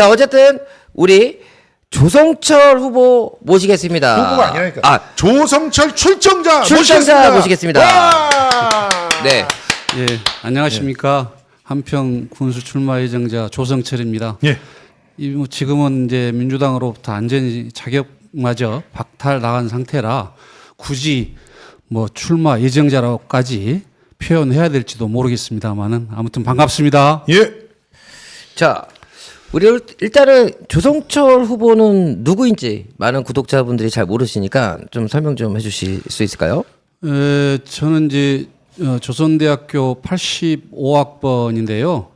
자, 어쨌든 우리 조성철 후보 모시겠습니다. 후보가 아니라니까. 조성철 출정자 모시겠습니다. 네. 예, 안녕하십니까. 한평 군수 출마 예정자 조성철입니다. 예. 뭐 지금은 이제 민주당으로부터 완전히 자격마저 박탈 나간 상태라 굳이 뭐 출마 예정자라고까지 표현해야 될지도 모르겠습니다만은 아무튼 반갑습니다. 예. 자, 우리 일단은 조성철 후보는 누구인지 많은 구독자분들이 잘 모르시니까 좀 설명 좀 해주실 수 있을까요? 저는 이제 조선대학교 85학번인데요.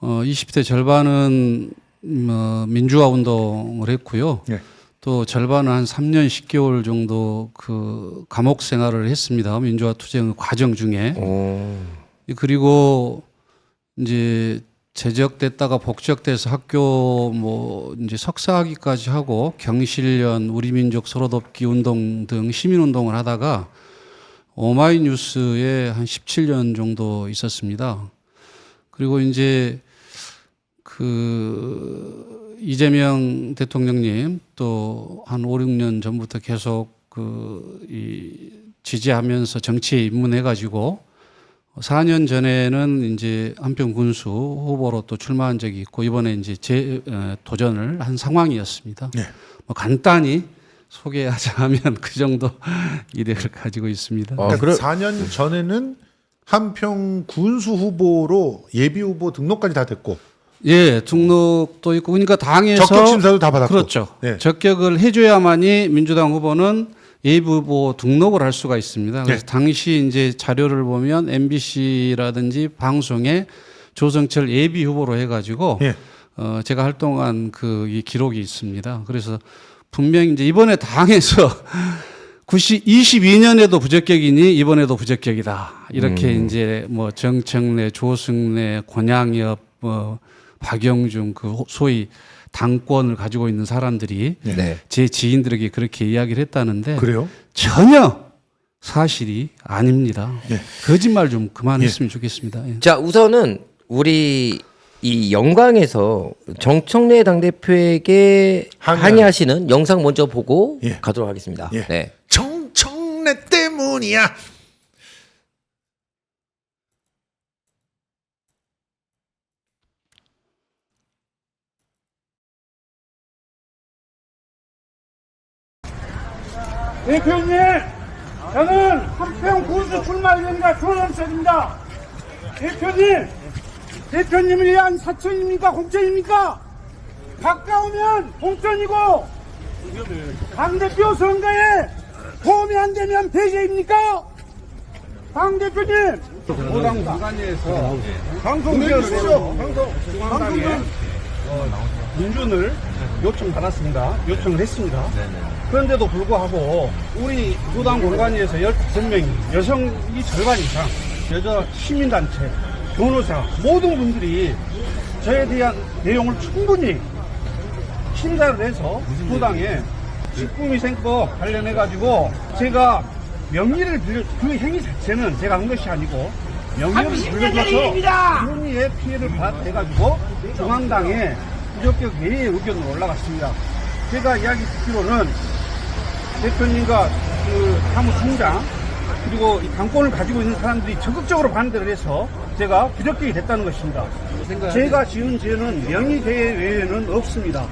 20대 절반은 민주화 운동을 했고요. 예. 또 절반은 한 3년 10개월 정도 그 감옥 생활을 했습니다. 민주화 투쟁 과정 중에. 그리고 이제 제적됐다가 복적돼서 학교 뭐 이제 석사학위까지 하고 경실련 우리민족 서로돕기 운동 등 시민운동을 하다가 오마이뉴스에 한 17년 정도 있었습니다. 그리고 이제 그 이재명 대통령님 또 한 5, 6년 전부터 계속 지지하면서 정치에 입문해가지고 4년 전에는 이제 한평 군수 후보로 또 출마한 적이 있고 이번에 이제 도전을 한 상황이었습니다. 네. 뭐 간단히 소개하자면 그 정도 이력을 가지고 있습니다. 그러니까 4년 전에는 한평 군수 후보로 예비 후보 등록까지 다 됐고. 예, 등록도 있고 그러니까 당에서 적격 심사도 다 받았고. 그렇죠. 네. 적격을 해줘야만이 민주당 후보는 예비 후보 등록을 할 수가 있습니다. 그래서 네. 당시 이제 자료를 보면 MBC라든지 방송에 조성철 예비 후보로 해가지고 예. 제가 활동한 이 기록이 있습니다. 그래서 분명히 이제 이번에 당에서 22년에도 부적격이니 이번에도 부적격이다. 이렇게 이제 뭐 정청래, 조승래, 권양엽, 박영중 그 소위 당권을 가지고 있는 사람들이 네. 제 지인들에게 그렇게 이야기를 했다는데 그래요? 전혀 사실이 아닙니다. 예. 거짓말 좀 그만했으면 좋겠습니다. 예. 자, 우선은 우리 이 영광에서 정청래 당대표에게 항의하시는 영상 먼저 보고 예. 가도록 하겠습니다. 예. 네. 정청래 때문이야. 대표님, 저는 한평 군수 출마 예정자 조성철입니다. 대표님을 위한 사천입니까? 공천입니까? 가까우면 공천이고 당대표 선거에 도움이 안 되면 배제입니까? 당대표님, 도당 공간에서 방송국에서 중앙당에 민준을 요청받았습니다. 요청을 했습니다. 그런데도 불구하고 우리 무당 공간에서 15명이 여성이 절반 이상 여자 시민단체, 변호사 모든 분들이 저에 대한 내용을 충분히 심사를 해서 부당에 직분위생법 관련해가지고 제가 명의를 그 행위 자체는 제가 한 것이 아니고 명의를 빌려줘서 본인의 피해를 받아가지고 중앙당에 부적격 예의 의견으로 올라갔습니다. 제가 이야기 듣기로는 대표님과 그 사무총장 그리고 이 당권을 가지고 있는 사람들이 적극적으로 반대를 해서 제가 부적격이 됐다는 것입니다. 제가 지은 죄는 명의대회 외에는 없습니다.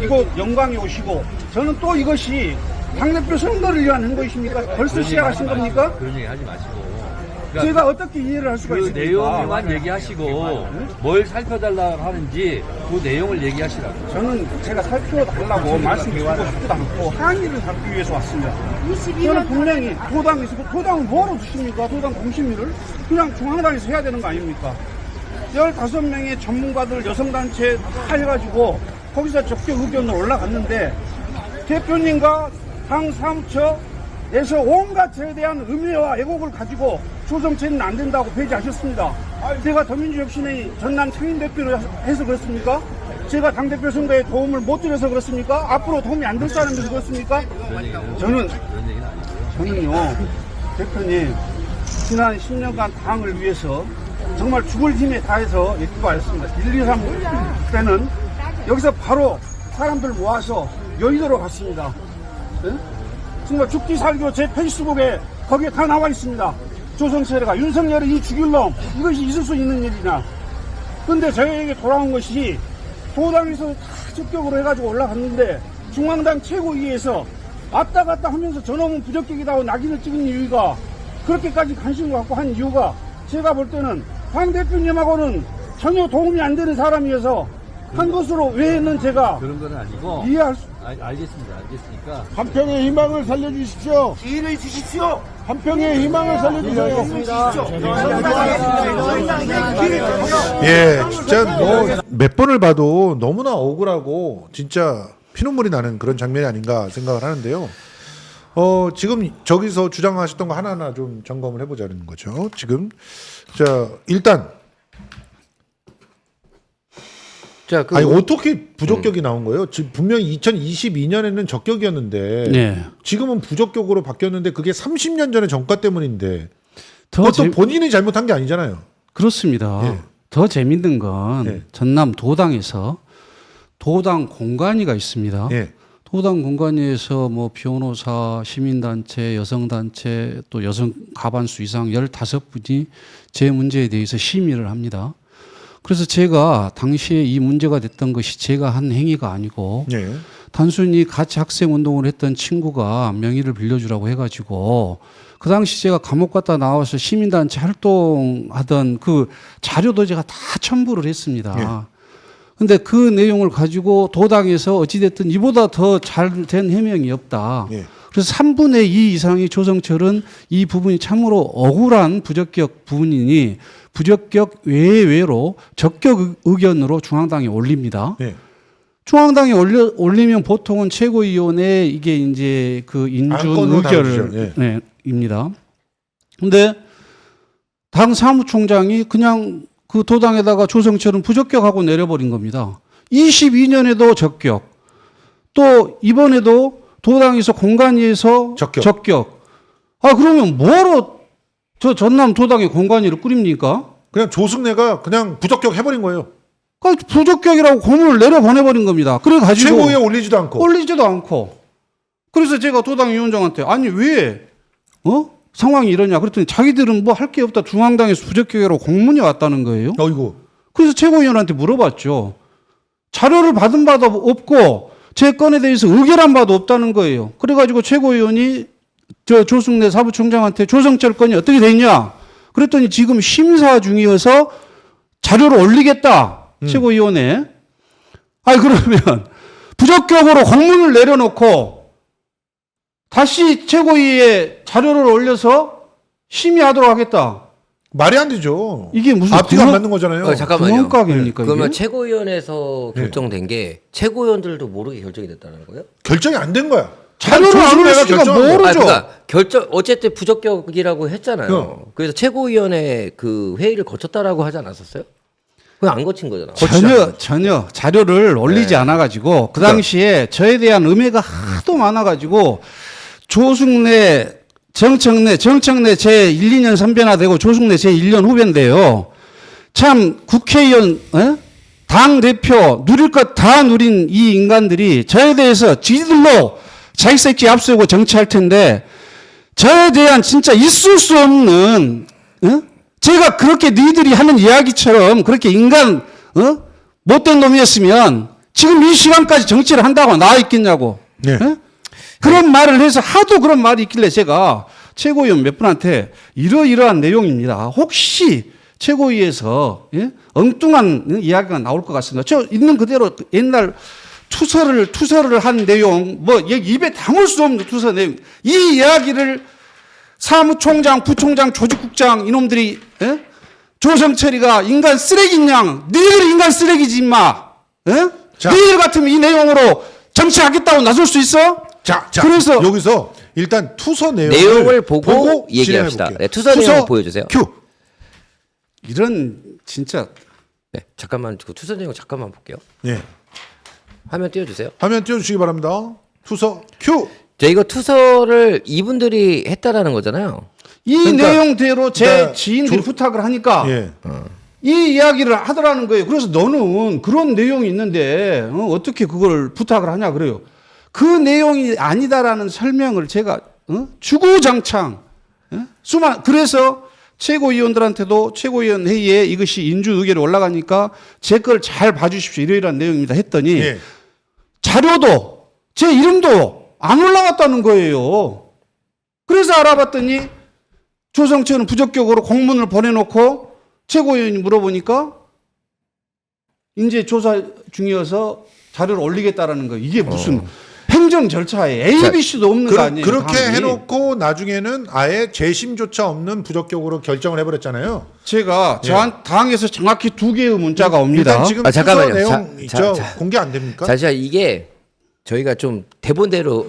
이곳 영광에 오시고 저는 또 이것이 당대표 선거를 위한 행보이십니까? 벌써 시작하신 겁니까? 그런 얘기 하지 마시고. 제가 어떻게 이해를 할 수가 그 있습니까? 내용만 얘기하시고 뭘 살펴달라고 하는지 그 내용을 얘기하시라고. 저는 제가 살펴달라고 말씀드리고 싶지도 않고 항의를 잡기 위해서 왔습니다. 저는 분명히 도당에서 도당은 뭐하러 주십니까? 도당 공신위를 그냥 중앙당에서 해야 되는 거 아닙니까? 15명의 전문가들 여성단체 다 해가지고 거기서 적격 의견으로 올라갔는데 대표님과 당 사무처에서 온갖 저에 대한 음해와 애곡을 가지고 조성철은 안 된다고 배제하셨습니다. 제가 더민주혁신의 전남 창인대표로 해서 그렇습니까? 제가 당대표 선거에 도움을 못 드려서 그렇습니까? 앞으로 도움이 안 될 사람이라서 그렇습니까? 저는요, 대표님, 지난 10년간 당을 위해서 정말 죽을 힘에 다해서 기도하였습니다. 1, 2, 3 때는 여기서 바로 사람들 모아서 여의도로 갔습니다. 예? 정말 죽기 살기로 제 페이스북에 거기에 다 나와 있습니다. 조성철이가 윤석열이 이 죽일 놈, 이것이 있을 수 있는 일이냐. 근데 저에게 돌아온 것이 도당에서 다 적격으로 해가지고 올라갔는데 중앙당 최고위에서 왔다 갔다 하면서 저놈은 부적격이라고 낙인을 찍은 이유가, 그렇게까지 관심을 갖고 한 이유가, 제가 볼 때는 황 대표님하고는 전혀 도움이 안 되는 사람이어서 한 것으로 외에는 제가 그런 건 아니고. 이해할 수. 알겠습니다. 알겠으니까. 한평의 희망을 살려주십시오. 기회를 주십시오. 한평의 희망을 살려주세요. 살려주십시오. 예, 진짜 뭐 몇 번을 봐도 너무나 억울하고 진짜 피눈물이 나는 그런 장면이 아닌가 생각을 하는데요. 지금 저기서 주장하셨던 거 하나하나 좀 점검을 해보자는 거죠. 지금 자 일단 자, 그 아니 어떻게 부적격이 나온 거예요? 지금 분명히 2022년에는 적격이었는데 네. 지금은 부적격으로 바뀌었는데 그게 30년 전의 정가 때문인데 더 그것도 본인이 잘못한 게 아니잖아요. 그렇습니다. 예. 더 재밌는 건 예. 전남 도당에서 도당 공관위가 있습니다. 예. 도당 공관위에서 뭐 변호사, 시민단체, 여성단체 또 여성 과반수 이상 15분이 제 문제에 대해서 심의를 합니다. 그래서 제가 당시에 이 문제가 됐던 것이 제가 한 행위가 아니고 예. 단순히 같이 학생 운동을 했던 친구가 명의를 빌려주라고 해가지고 그 당시 제가 감옥 갔다 나와서 시민단체 활동하던 그 자료도 제가 다 첨부를 했습니다. 근데 그 내용을 가지고 도당에서 어찌됐든 이보다 더 잘 된 해명이 없다. 예. 그래서 3분의 2 이상의 조성철은 이 부분이 참으로 억울한 부적격 부분이니 부적격 외외로 적격 의견으로 중앙당에 올립니다. 예. 중앙당에 올리면 보통은 최고위원회 이게 이제 그 인준 안건으로 다루죠. 의결 네, 입니다. 근데 당 사무총장이 그냥 그 도당에다가 조성철은 부적격하고 내려버린 겁니다. 22년에도 적격. 또 이번에도 도당에서 공관위에서 적격. 아 그러면 뭐하러 저 전남 도당의 공관위를 꾸립니까? 그냥 조승래가 그냥 부적격 해버린 거예요. 그 부적격이라고 고문을 내려보내버린 겁니다. 그래가지고 최고위에 올리지도 않고. 올리지도 않고. 그래서 제가 도당 위원장한테 아니 왜 상황이 이러냐 그랬더니 자기들은 뭐 할 게 없다 중앙당에서 부적격이라고 공문이 왔다는 거예요. 어이구. 그래서 최고위원한테 물어봤죠. 자료를 받은 바도 없고 제 건에 대해서 의결한 바도 없다는 거예요. 그래가지고 최고위원이 저 조승래 사부총장한테 조성철 건이 어떻게 됐냐 그랬더니 지금 심사 중이어서 자료를 올리겠다. 최고위원회. 아니 그러면 부적격으로 공문을 내려놓고 다시 최고위에 자료를 올려서 심의하도록 하겠다. 말이 안 되죠. 이게 무슨 앞뒤가 안 맞는 거잖아요. 잠깐만요. 구멍가게입니까? 그러면 이게? 최고위원회에서 결정된 게 최고위원들도 모르게 결정이 됐다는 거예요? 결정이 안 된 거야. 자료를 안 조승래가 올리니까 결정한 거야. 모르죠. 그러니까 결정 어쨌든 부적격이라고 했잖아요. 그래서 최고위원회 그 회의를 거쳤다라고 하지 않았었어요? 그건 안 거친 거잖아. 전혀 자료를 올리지 않아가지고 그 당시에 저에 대한 음해가 하도 많아가지고 조승래, 정청래 제 1, 2년 선배나 되고 조승래 제 1년 후배인데요. 참 국회의원, 당 대표 누릴 것 다 누린 이 인간들이 저에 대해서 지들로 자기 새끼 앞세우고 정치할 텐데 저에 대한 진짜 있을 수 없는 제가 그렇게 너희들이 하는 이야기처럼 그렇게 인간 못된 놈이었으면 지금 이 시간까지 정치를 한다고 나와 있겠냐고. 네. 그런 말을 해서 하도 그런 말이 있길래 제가 최고위원 몇 분한테 이러이러한 내용입니다. 혹시 최고위에서 엉뚱한 이야기가 나올 것 같습니다. 저 있는 그대로 옛날 투서를 한 내용, 뭐 입에 담을 수 없는 투서 내용, 이 이야기를 사무총장, 부총장, 조직국장 이놈들이 조성철이가 인간 쓰레기냐? 너희들이 인간 쓰레기지 임마. 너희들 같으면 이 내용으로 정치하겠다고 나설 수 있어? 자, 그래서 여기서 일단 투서 내용을 보고 얘기합시다. 네, 투서 내용 보여주세요. 큐. 이런 진짜 네, 잠깐만 그 투서 내용 잠깐만 볼게요. 예. 화면 띄워주세요. 화면 띄워주시기 바랍니다. 투서 큐. 자, 이거 투서를 이분들이 했다라는 거잖아요. 이 그러니까, 내용대로 제 그러니까 지인들이 부탁을 하니까 예. 이 이야기를 하더라는 거예요. 그래서 너는 그런 내용이 있는데 어떻게 그걸 부탁을 하냐 그래요. 그 내용이 아니다라는 설명을 제가 주구장창 그래서 최고위원들한테도 최고위원 회의에 이것이 인주 의결에 올라가니까 제 걸 잘 봐주십시오. 이러이러한 내용입니다 했더니 예. 자료도 제 이름도 안 올라갔다는 거예요. 그래서 알아봤더니 조성철은 부적격으로 공문을 보내놓고 최고위원이 물어보니까 이제 조사 중이어서 자료를 올리겠다라는 거예요. 이게 무슨 행정 절차에 ABC도 없는 거 아니에요? 그렇게 당연히. 해놓고 나중에는 아예 재심조차 없는 부적격으로 결정을 해버렸잖아요. 제가 당에서 정확히 2개의 문자가 옵니다. 일단 지금 잠깐만요. 투서 내용 자, 있죠? 자. 공개 안 됩니까? 자, 이게 저희가 좀 대본대로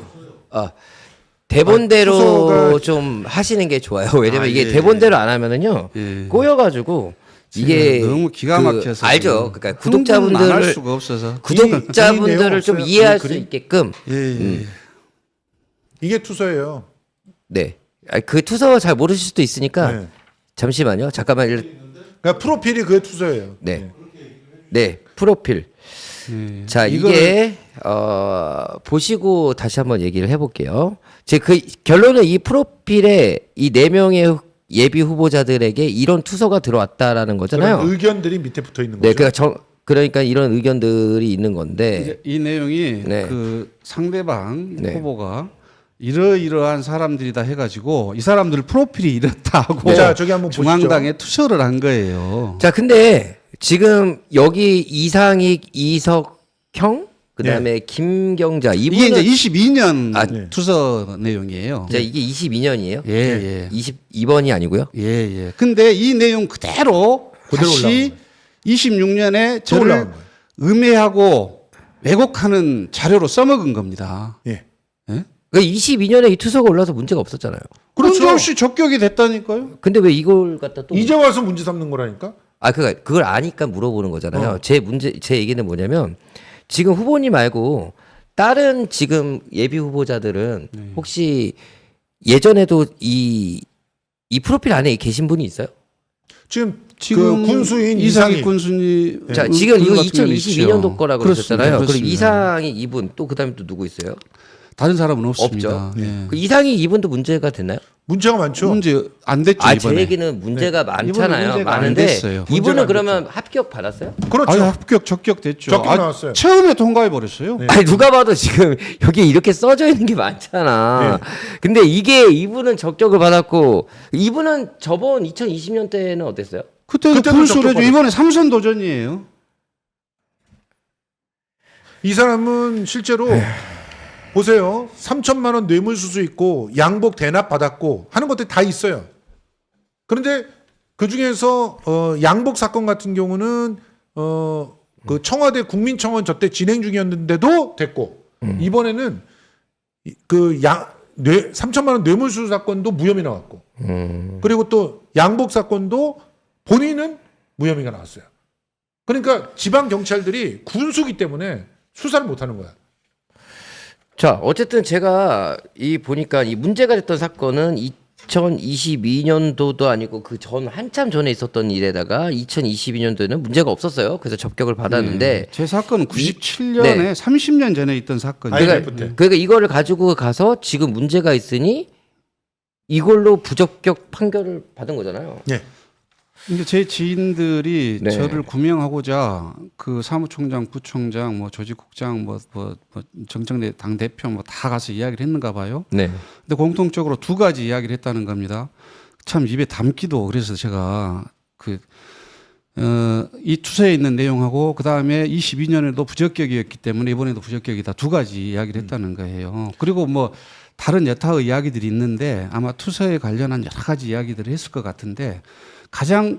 투서가- 좀 하시는 게 좋아요. 왜냐면 이게 예. 대본대로 안 하면은요 예. 꼬여가지고 이게 너무 기가 막혀서 알죠. 그러니까 할 구독자분들을 수가 없어서 이 구독자분들을 내용 좀 없어요? 이해할 이 수 그림? 있게끔 예. 이게 투서예요. 네. 그 투서 잘 모르실 수도 있으니까 네. 잠시만요. 잠깐만. 그러니까 프로필이 그게 투서예요. 네. 네. 프로필. 예. 자, 이게 보시고 다시 한번 얘기를 해볼게요. 제 그 결론은 이 프로필에 이 4명의 예비 후보자들에게 이런 투서가 들어왔다라는 거잖아요. 그런 의견들이 밑에 붙어 있는 네, 거죠. 그러니까 이런 의견들이 있는 건데. 이제 이 내용이 네. 그 상대방 네. 후보가 이러이러한 사람들이다 해가지고 이 사람들 프로필이 이렇다 하고 자, 저기 한번 보시죠. 중앙당에 투표를 한 거예요. 자, 근데 지금 여기 이상익, 이석형, 그다음에 김경자 이게 이분은 이제 22년 아, 네. 투서 내용이에요. 자, 이게 22년이에요? 예, 예. 22번이 아니고요. 예, 예. 근데 이 내용 그대로 그대로 올라온 다시 26년에 또 올라온 저를 거예요. 음해하고 왜곡하는 자료로 써먹은 겁니다. 예. 그 22년에 이 투서가 올라서 문제가 없었잖아요. 그렇죠. 문제 없이 적격이 됐다니까요. 근데 왜 이걸 갖다 또 이제 와서 문제 삼는 거라니까. 그걸 아니까 물어보는 거잖아요. 제 얘기는 뭐냐면 지금 후보님 말고 다른 지금 예비 후보자들은 혹시 예전에도 이 프로필 안에 계신 분이 있어요? 지금 지금 그 군수인 이상익 이상익 군수님 자, 지금 이거 같은 경우는 2022년도 있죠. 거라고 그렇습니다. 그러셨잖아요. 그리고 그렇습니다. 이상익 이분 또 그다음에 또 누구 있어요? 다른 사람은 없습니다. 없죠. 예. 그 이상익 이분도 문제가 됐나요? 문제가 많죠. 문제 안 됐죠 제 이번에. 얘기는 문제가 이번에 많잖아요. 문제가 안 많은데 됐어요. 문제가 이분은 안 그러면 합격 받았어요? 그렇죠. 아니 합격 적격 됐죠. 적격 나왔어요. 처음에 통과해 버렸어요. 네. 아니 누가 봐도 지금 여기 이렇게 써져 있는 게 많잖아. 근데 이게 이분은 적격을 받았고 이분은 저번 2020년 때는 어땠어요? 그때도 그때도 불소리죠. 적격 이번에 삼선 도전이에요. 이 사람은 실제로 보세요. 3천만 원 뇌물수수 있고 양복 대납 받았고 하는 것들이 다 있어요. 그런데 그 중에서 양복 사건 같은 경우는 그 청와대 국민청원 저때 진행 중이었는데도 됐고 이번에는 그 3천만 원 뇌물수수 사건도 무혐의 나왔고 그리고 또 양복 사건도 본인은 무혐의가 나왔어요. 그러니까 지방 경찰들이 군수기 때문에 수사를 못 하는 거야. 자, 어쨌든 제가 보니까 이 문제가 됐던 사건은 2022년도도 아니고 그 전 한참 전에 있었던 일에다가 2022년도에는 문제가 없었어요. 그래서 접격을 받았는데 제 사건은 97년에 네. 30년 전에 있던 사건이에요. IMF 때. 그러니까 이거를 가지고 가서 지금 문제가 있으니 이걸로 부적격 판결을 받은 거잖아요. 네. 근데 제 지인들이 네. 저를 구명하고자 그 사무총장, 부총장, 뭐 조직국장, 뭐 정청래 당 대표 뭐 다 가서 이야기를 했는가 봐요. 네. 근데 공통적으로 2가지 이야기를 했다는 겁니다. 참 입에 담기도 그래서 제가 이 투서에 있는 내용하고 그 다음에 22년에도 부적격이었기 때문에 이번에도 부적격이다 2가지 이야기를 했다는 거예요. 그리고 뭐 다른 여타의 이야기들이 있는데 아마 투서에 관련한 여러 가지 이야기들을 했을 것 같은데 가장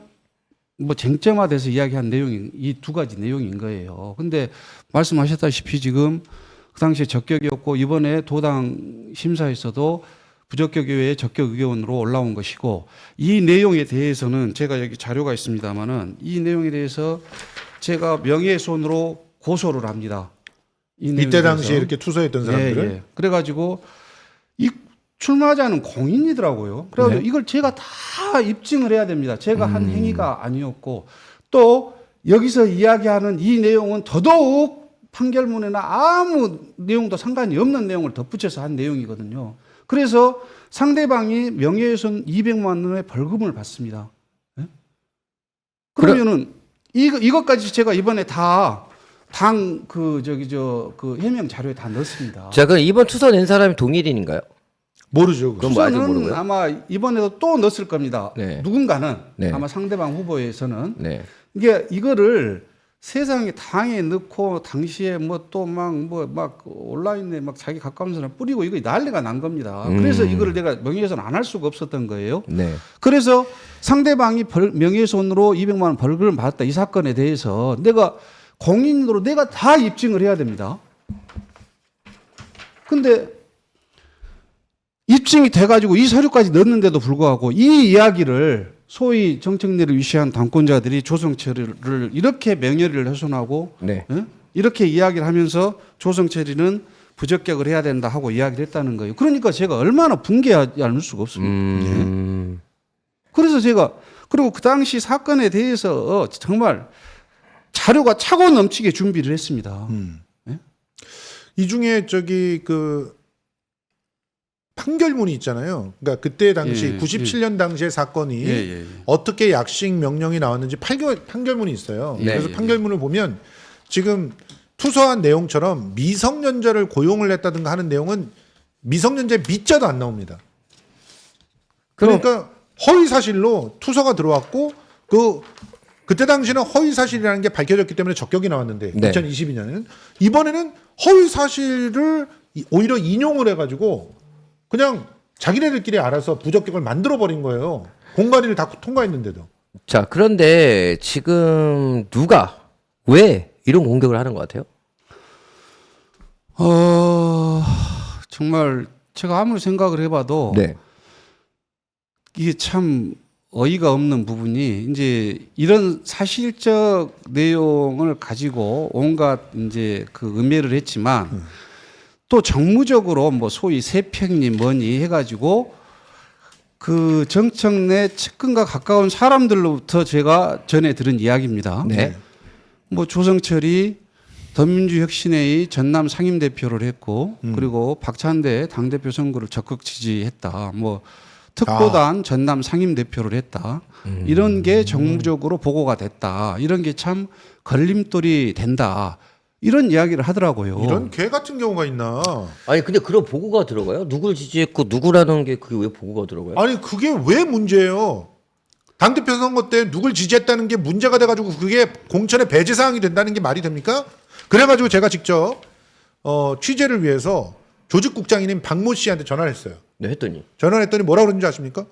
뭐 쟁점화돼서 이야기한 내용이 이 2가지 내용인 거예요. 근데 말씀하셨다시피 지금 그 당시에 적격이었고 이번에 도당 심사에서도 부적격 외에 적격 의견으로 올라온 것이고 이 내용에 대해서는 제가 여기 자료가 있습니다만은 이 내용에 대해서 제가 명예훼손으로 고소를 합니다. 이 내용에 이때 당시에 대해서. 이렇게 투서했던 사람들을 예, 예. 그래가지고 이 출마자는 공인이더라고요. 그래서 네. 이걸 제가 다 입증을 해야 됩니다. 제가 한 행위가 아니었고 또 여기서 이야기하는 이 내용은 더더욱 판결문에나 아무 내용도 상관이 없는 내용을 덧붙여서 한 내용이거든요. 그래서 상대방이 명예훼손 200만 원의 벌금을 받습니다. 예? 그러면은 이것까지 제가 이번에 다 당 그 해명 자료에 다 넣었습니다. 자, 그럼 이번 투서 낸 사람이 동일인인가요? 모르죠. 그건 뭐 아직 투서는 모르고요. 아마 이번에도 또 넣었을 겁니다. 네. 누군가는 네. 아마 상대방 후보에서는 네. 이거를 세상에 당에 넣고 당시에 뭐 또 막 온라인에 막 자기 가까운 사람 뿌리고 이거 난리가 난 겁니다. 그래서 이거를 내가 명예훼손 안 할 수가 없었던 거예요. 네. 그래서 상대방이 명예훼손으로 200만 원 벌금을 받았다 이 사건에 대해서 내가 공인으로 내가 다 입증을 해야 됩니다. 근데 입증이 돼가지고 이 서류까지 넣었는데도 불구하고 이 이야기를 소위 정책내를 위시한 당권자들이 조성철이를 이렇게 명예를 훼손하고 네. 예? 이렇게 이야기를 하면서 조성철이는 부적격을 해야 된다 하고 이야기를 했다는 거예요. 그러니까 제가 얼마나 분개하지 않을 수가 없습니다. 예? 그래서 제가 그리고 그 당시 사건에 대해서 정말 자료가 차고 넘치게 준비를 했습니다. 이 중에 그 판결문이 있잖아요. 그러니까 그때 당시 예, 97년 당시의 사건이 예. 어떻게 약식 명령이 나왔는지 판결문이 있어요. 네. 그래서 판결문을 보면 지금 투서한 내용처럼 미성년자를 고용을 했다든가 하는 내용은 미성년자의 미자도 안 나옵니다. 그러니까 허위 사실로 투서가 들어왔고 그때 당시는 허위 사실이라는 게 밝혀졌기 때문에 적격이 나왔는데 네. 2022년에는 이번에는 허위 사실을 오히려 인용을 해가지고 그냥 자기네들끼리 알아서 부적격을 만들어 버린 거예요. 공관위를 다 통과했는데도. 자, 그런데 지금 누가 왜 이런 공격을 하는 것 같아요? 정말 제가 아무리 생각을 해봐도 네. 이게 참 어이가 없는 부분이 이제 이런 사실적 내용을 가지고 온갖 이제 그 음해를 했지만 또 정무적으로 뭐 소위 세평이 뭐니 해가지고 그 정청 내 측근과 가까운 사람들로부터 제가 전해 들은 이야기입니다. 네. 뭐 조성철이 더민주혁신회의 전남 상임대표를 했고 그리고 박찬대 당대표 선거를 적극 지지했다. 뭐 특보단 전남 상임대표를 했다. 이런 게 정무적으로 보고가 됐다. 이런 게 참 걸림돌이 된다. 이런 이야기를 하더라고요. 이런 개 같은 경우가 있나? 아니 근데 그런 보고가 들어가요? 누굴 지지했고 누구라는 게 그게 왜 보고가 들어가요? 아니 그게 왜 문제예요? 당대표 선거 때 누굴 지지했다는 게 문제가 돼가지고 그게 공천의 배제 사항이 된다는 게 말이 됩니까? 그래가지고 제가 직접 취재를 위해서 조직국장인 박모 씨한테 전화를 했어요. 네, 했더니 전화를 했더니 뭐라고 그러는지 아십니까?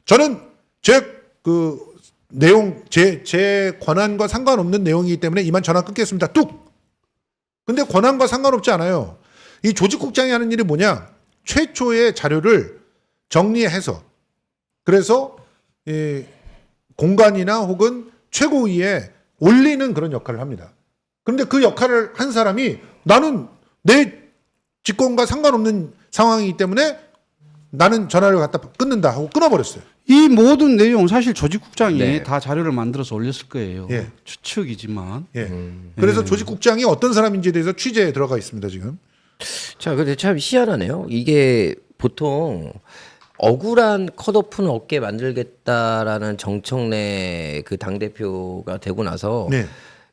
저는 제 권한과 상관없는 내용이기 때문에 이만 전화 끊겠습니다. 뚝! 근데 권한과 상관없지 않아요. 이 조직국장이 하는 일이 뭐냐? 최초의 자료를 정리해서 그래서 공관이나 혹은 최고위에 올리는 그런 역할을 합니다. 그런데 그 역할을 한 사람이 나는 내 직권과 상관없는 상황이기 때문에 나는 전화를 갖다 끊는다 하고 끊어버렸어요. 이 모든 내용 사실 조직국장이 네. 다 자료를 만들어서 올렸을 거예요. 예. 추측이지만. 예. 그래서 조직국장이 어떤 사람인지에 대해서 취재에 들어가 있습니다, 지금. 자, 근데 참 희한하네요. 이게 보통 억울한 컷오프는 없게 만들겠다라는 정청래 그 당대표가 되고 나서 네.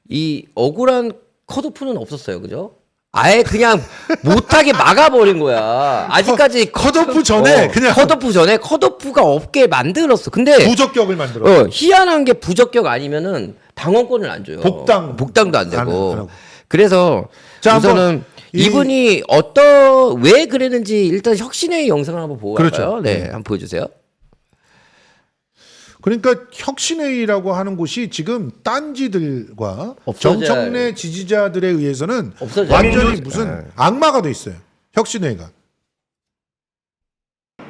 이 억울한 컷오프는 없었어요. 그죠? 아예 그냥 못하게 막아버린 거야. 아직까지 컷오프 전에 그냥 컷오프 전에 컷오프가 없게 만들었어. 근데 부적격을 만들어. 희한한 게 부적격 아니면은 당원권을 안 줘요. 복당도 안 되고. 안 하고. 그래서 자, 우선은 한번 이분이 왜 그랬는지 일단 혁신의 영상을 한번 보고 갈까요? 그렇죠. 네, 한번 보여주세요. 그러니까 혁신회의라고 하는 곳이 지금 딴지들과 없어져야 정청래 지지자들에 의해서는 없어져야 완전히 돼요. 무슨 네. 악마가 돼 있어요. 혁신회의가.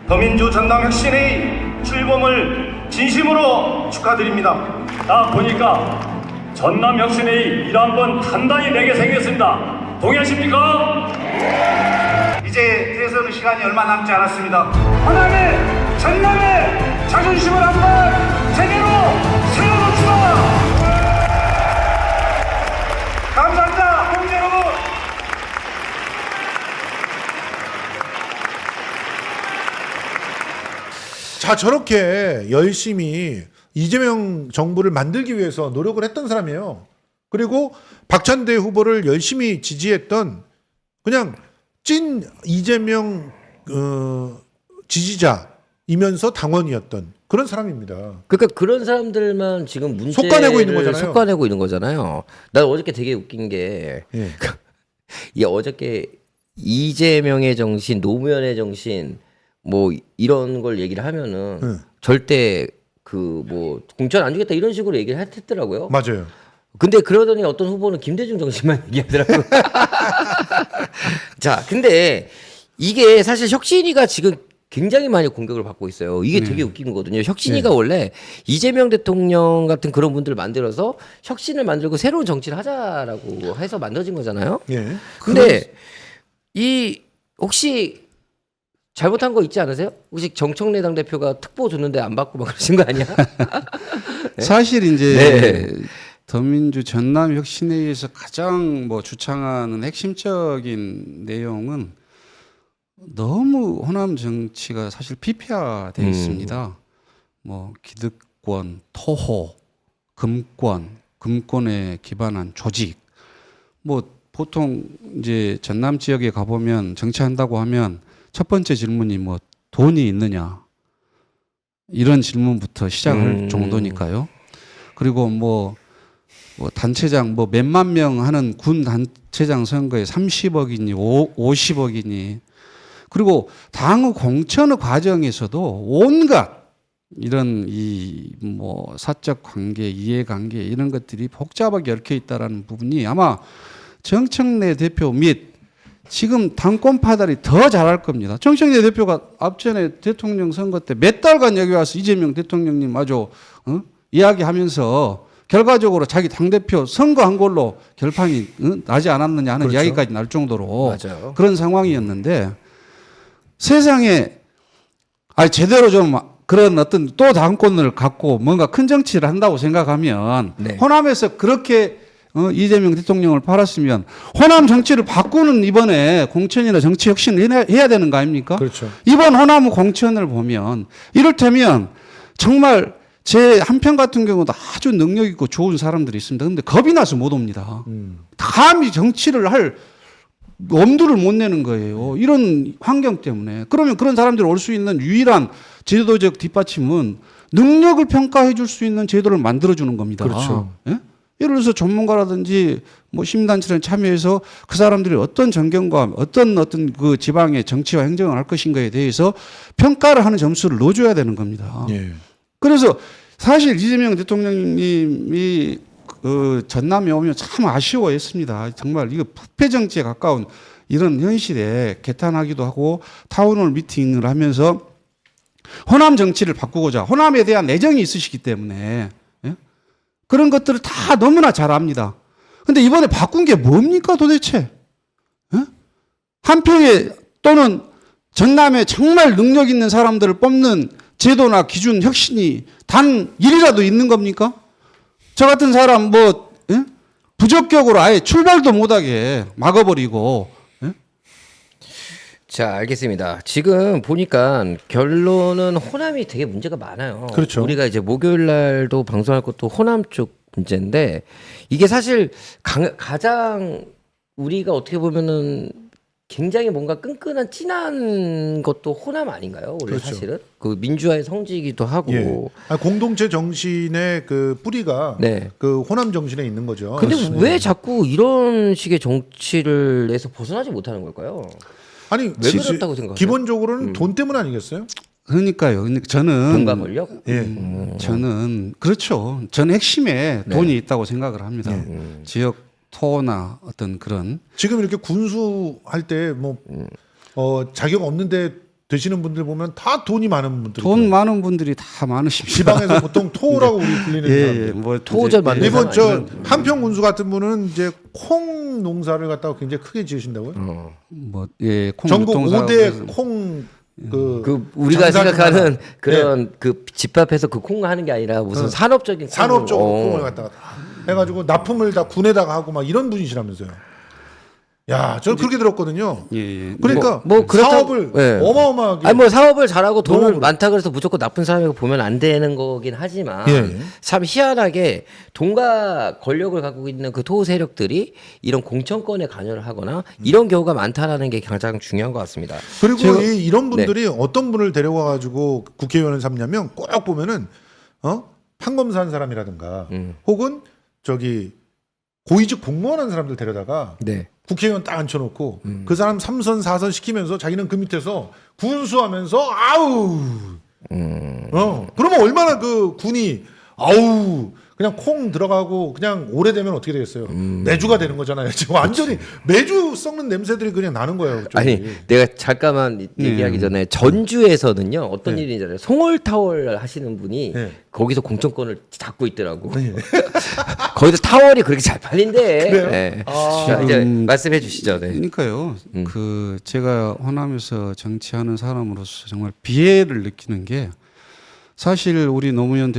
더민주 전남혁신회의 출범을 진심으로 축하드립니다. 딱 보니까 전남혁신회의 일 한번 단단히 내게 생겼습니다. 동의하십니까? 이제 대선 시간이 얼마 남지 않았습니다. 하나의 전남의 자존심을 한번 제대로 세워놓읍시다. 다 저렇게 열심히 이재명 정부를 만들기 위해서 노력을 했던 사람이에요. 그리고 박찬대 후보를 열심히 지지했던 그냥 찐 이재명 지지자이면서 당원이었던 그런 사람입니다. 그러니까 그런 사람들만 지금 문제를 솎아내고 있는 거잖아요. 솎아내고 있는 거잖아요. 난 어저께 되게 웃긴 게 예. 이 어저께 이재명의 정신, 노무현의 정신 뭐 이런 걸 얘기를 하면은 절대 그 뭐 공천 안 주겠다 이런 식으로 얘기를 했더라고요. 맞아요. 근데 그러더니 어떤 후보는 김대중 정신만 얘기하더라고요. 자, 근데 이게 사실 혁신이가 지금 굉장히 많이 공격을 받고 있어요. 이게 되게 웃긴 거거든요. 혁신이가 원래 이재명 대통령 같은 그런 분들을 만들어서 혁신을 만들고 새로운 정치를 하자라고 해서 만들어진 거잖아요. 예. 근데 이 혹시 잘못한 거 있지 않으세요? 혹시 정청래 당대표가 특보 줬는데 안 받고 막 그러신 거 아니야? 사실 이제 네. 더민주 전남 혁신회의에서 가장 뭐 주창하는 핵심적인 내용은 너무 호남 정치가 사실 피폐화되어 있습니다. 뭐 기득권, 토호, 금권에 기반한 조직. 뭐 보통 이제 전남 지역에 가보면 정치한다고 하면 첫 번째 질문이 뭐 돈이 있느냐 이런 질문부터 시작할 정도니까요. 그리고 뭐 단체장 뭐 몇만 명 하는 군 단체장 선거에 30억이니 50억이니 그리고 당의 공천의 과정에서도 온갖 이런 이 뭐 사적 관계, 이해관계 이런 것들이 복잡하게 얽혀 있다라는 부분이 아마 정청래 대표 및 지금 당권 파달이 더 잘할 겁니다. 정청래 대표가 앞전에 대통령 선거 때 몇 달간 여기 와서 이재명 대통령님 마저 이야기하면서 결과적으로 자기 당대표 선거한 걸로 결판이 나지 않았느냐 하는 그렇죠. 이야기까지 날 정도로 맞아요. 그런 상황이었는데 세상에 제대로 좀 그런 어떤 또 당권을 갖고 뭔가 큰 정치를 한다고 생각하면 네. 호남에서 그렇게 이재명 대통령을 팔았으면 호남 정치를 바꾸는 이번에 공천이나 정치 혁신을 해야 되는 거 아닙니까? 그렇죠. 이번 호남 공천을 보면 이를테면 정말 제 한편 같은 경우도 아주 능력 있고 좋은 사람들이 있습니다. 근데 겁이 나서 못 옵니다. 감히 정치를 할 엄두를 못 내는 거예요. 이런 환경 때문에. 그러면 그런 사람들이 올 수 있는 유일한 제도적 뒷받침은 능력을 평가해 줄 수 있는 제도를 만들어 주는 겁니다. 그렇죠. 예? 예를 들어서 전문가라든지 뭐 시민단체를 참여해서 그 사람들이 어떤 전경과 어떤 그 지방의 정치와 행정을 할 것인가에 대해서 평가를 하는 점수를 넣어줘야 되는 겁니다. 예. 그래서 사실 이재명 대통령님이 그 전남에 오면 참 아쉬워했습니다. 정말 이거 부패 정치에 가까운 이런 현실에 개탄하기도 하고 타운홀 미팅을 하면서 호남 정치를 바꾸고자 호남에 대한 애정이 있으시기 때문에 예? 그런 것들을 다 너무나 잘 압니다. 근데 이번에 바꾼 게 뭡니까 도대체? 예? 한평에 또는 전남에 정말 능력 있는 사람들을 뽑는 제도나 기준 혁신이 단 1이라도 있는 겁니까? 저 같은 사람 예? 부적격으로 아예 출발도 못하게 막아버리고 예? 자, 알겠습니다. 지금 보니까 결론은 호남이 되게 문제가 많아요. 그렇죠. 우리가 이제 목요일 날도 방송할 것도 호남 쪽 문제인데 이게 사실 가장 우리가 어떻게 보면은 굉장히 뭔가 끈끈한 진한 것도 호남 아닌가요? 원래 그렇죠. 사실은 그 민주화의 성지이기도 하고. 예. 공동체 정신의 그 뿌리가 네. 그 호남 정신에 있는 거죠. 근데 왜 자꾸 이런 식의 정치를 해서 벗어나지 못하는 걸까요? 아니 왜 그렇다고 생각하세요? 기본적으로는 돈 때문 아니겠어요? 그러니까요. 근데 저는 돈과 권력? 저는 그렇죠. 저는 핵심에 네. 돈이 있다고 생각을 합니다. 지역 토나 어떤 그런 지금 이렇게 군수할 때 뭐 자격 없는데 되시는 분들 보면 다 돈이 많은 분들. 돈 많은 분들이 다 많으십니다. 지방에서 보통 토라고 우리 불리는 사람들. 뭐 토호절 만드는 이번 사람 저 한평 군수 같은 분은 이제 콩 농사를 갖다가 굉장히 크게 지으신다고요? 전국 콩 5대 콩 그 우리가 장사 생각하는 중하나. 그런 그 집 앞에서 그 콩 하는 게 아니라 무슨 산업적인 산업적으로 콩을- 콩을 갖다가 다 해가지고 납품을 다 군에다가 하고 막 이런 분이시라면서요. 야, 저는 그렇게 들었거든요. 예. 그러니까 뭐 그렇다고- 사업을 예. 어마어마하게 아니 뭐 사업을 잘하고 돈을 너무 많다 그래서 무조건 나쁜 사람이고 보면 안 되는 거긴 하지만 예. 참 희한하게 돈과 권력을 갖고 있는 그 토호 세력들이 이런 공천권에 관여를 하거나 이런 경우가 많다라는 게 가장 중요한 것 같습니다. 그리고 제가- 이런 분들이 어떤 분을 데려와 가지고 국회의원을 삼냐면 꼭 보면은 판검사한 사람이라든가 혹은 저기 고위직 공무원 한 사람들 데려다가 네. 국회의원 딱 앉혀놓고 그 사람 3선 4선 시키면서 자기는 그 밑에서 군수하면서 아우 그러면 얼마나 그 군이 아우 그냥 콩 들어가고 그냥 오래되면 어떻게 되겠어요? 매주가 되는 거잖아요. 지금 완전히 매주 썩는 냄새들이 그냥 나는 거예요. 그쪽이. 아니 내가 잠깐만 얘기하기 전에 전주에서는요 어떤 일이 있잖아요. 송월타월 하시는 분이 네. 거기서 공천권을 잡고 있더라고. 거기서 타월이 그렇게 잘 팔린대. 그래요? 네. 자, 이제 말씀해 주시죠. 네. 그러니까요. 그 제가 호남에서 정치하는 사람으로서 정말 비애를 느끼는 게 사실 우리 노무현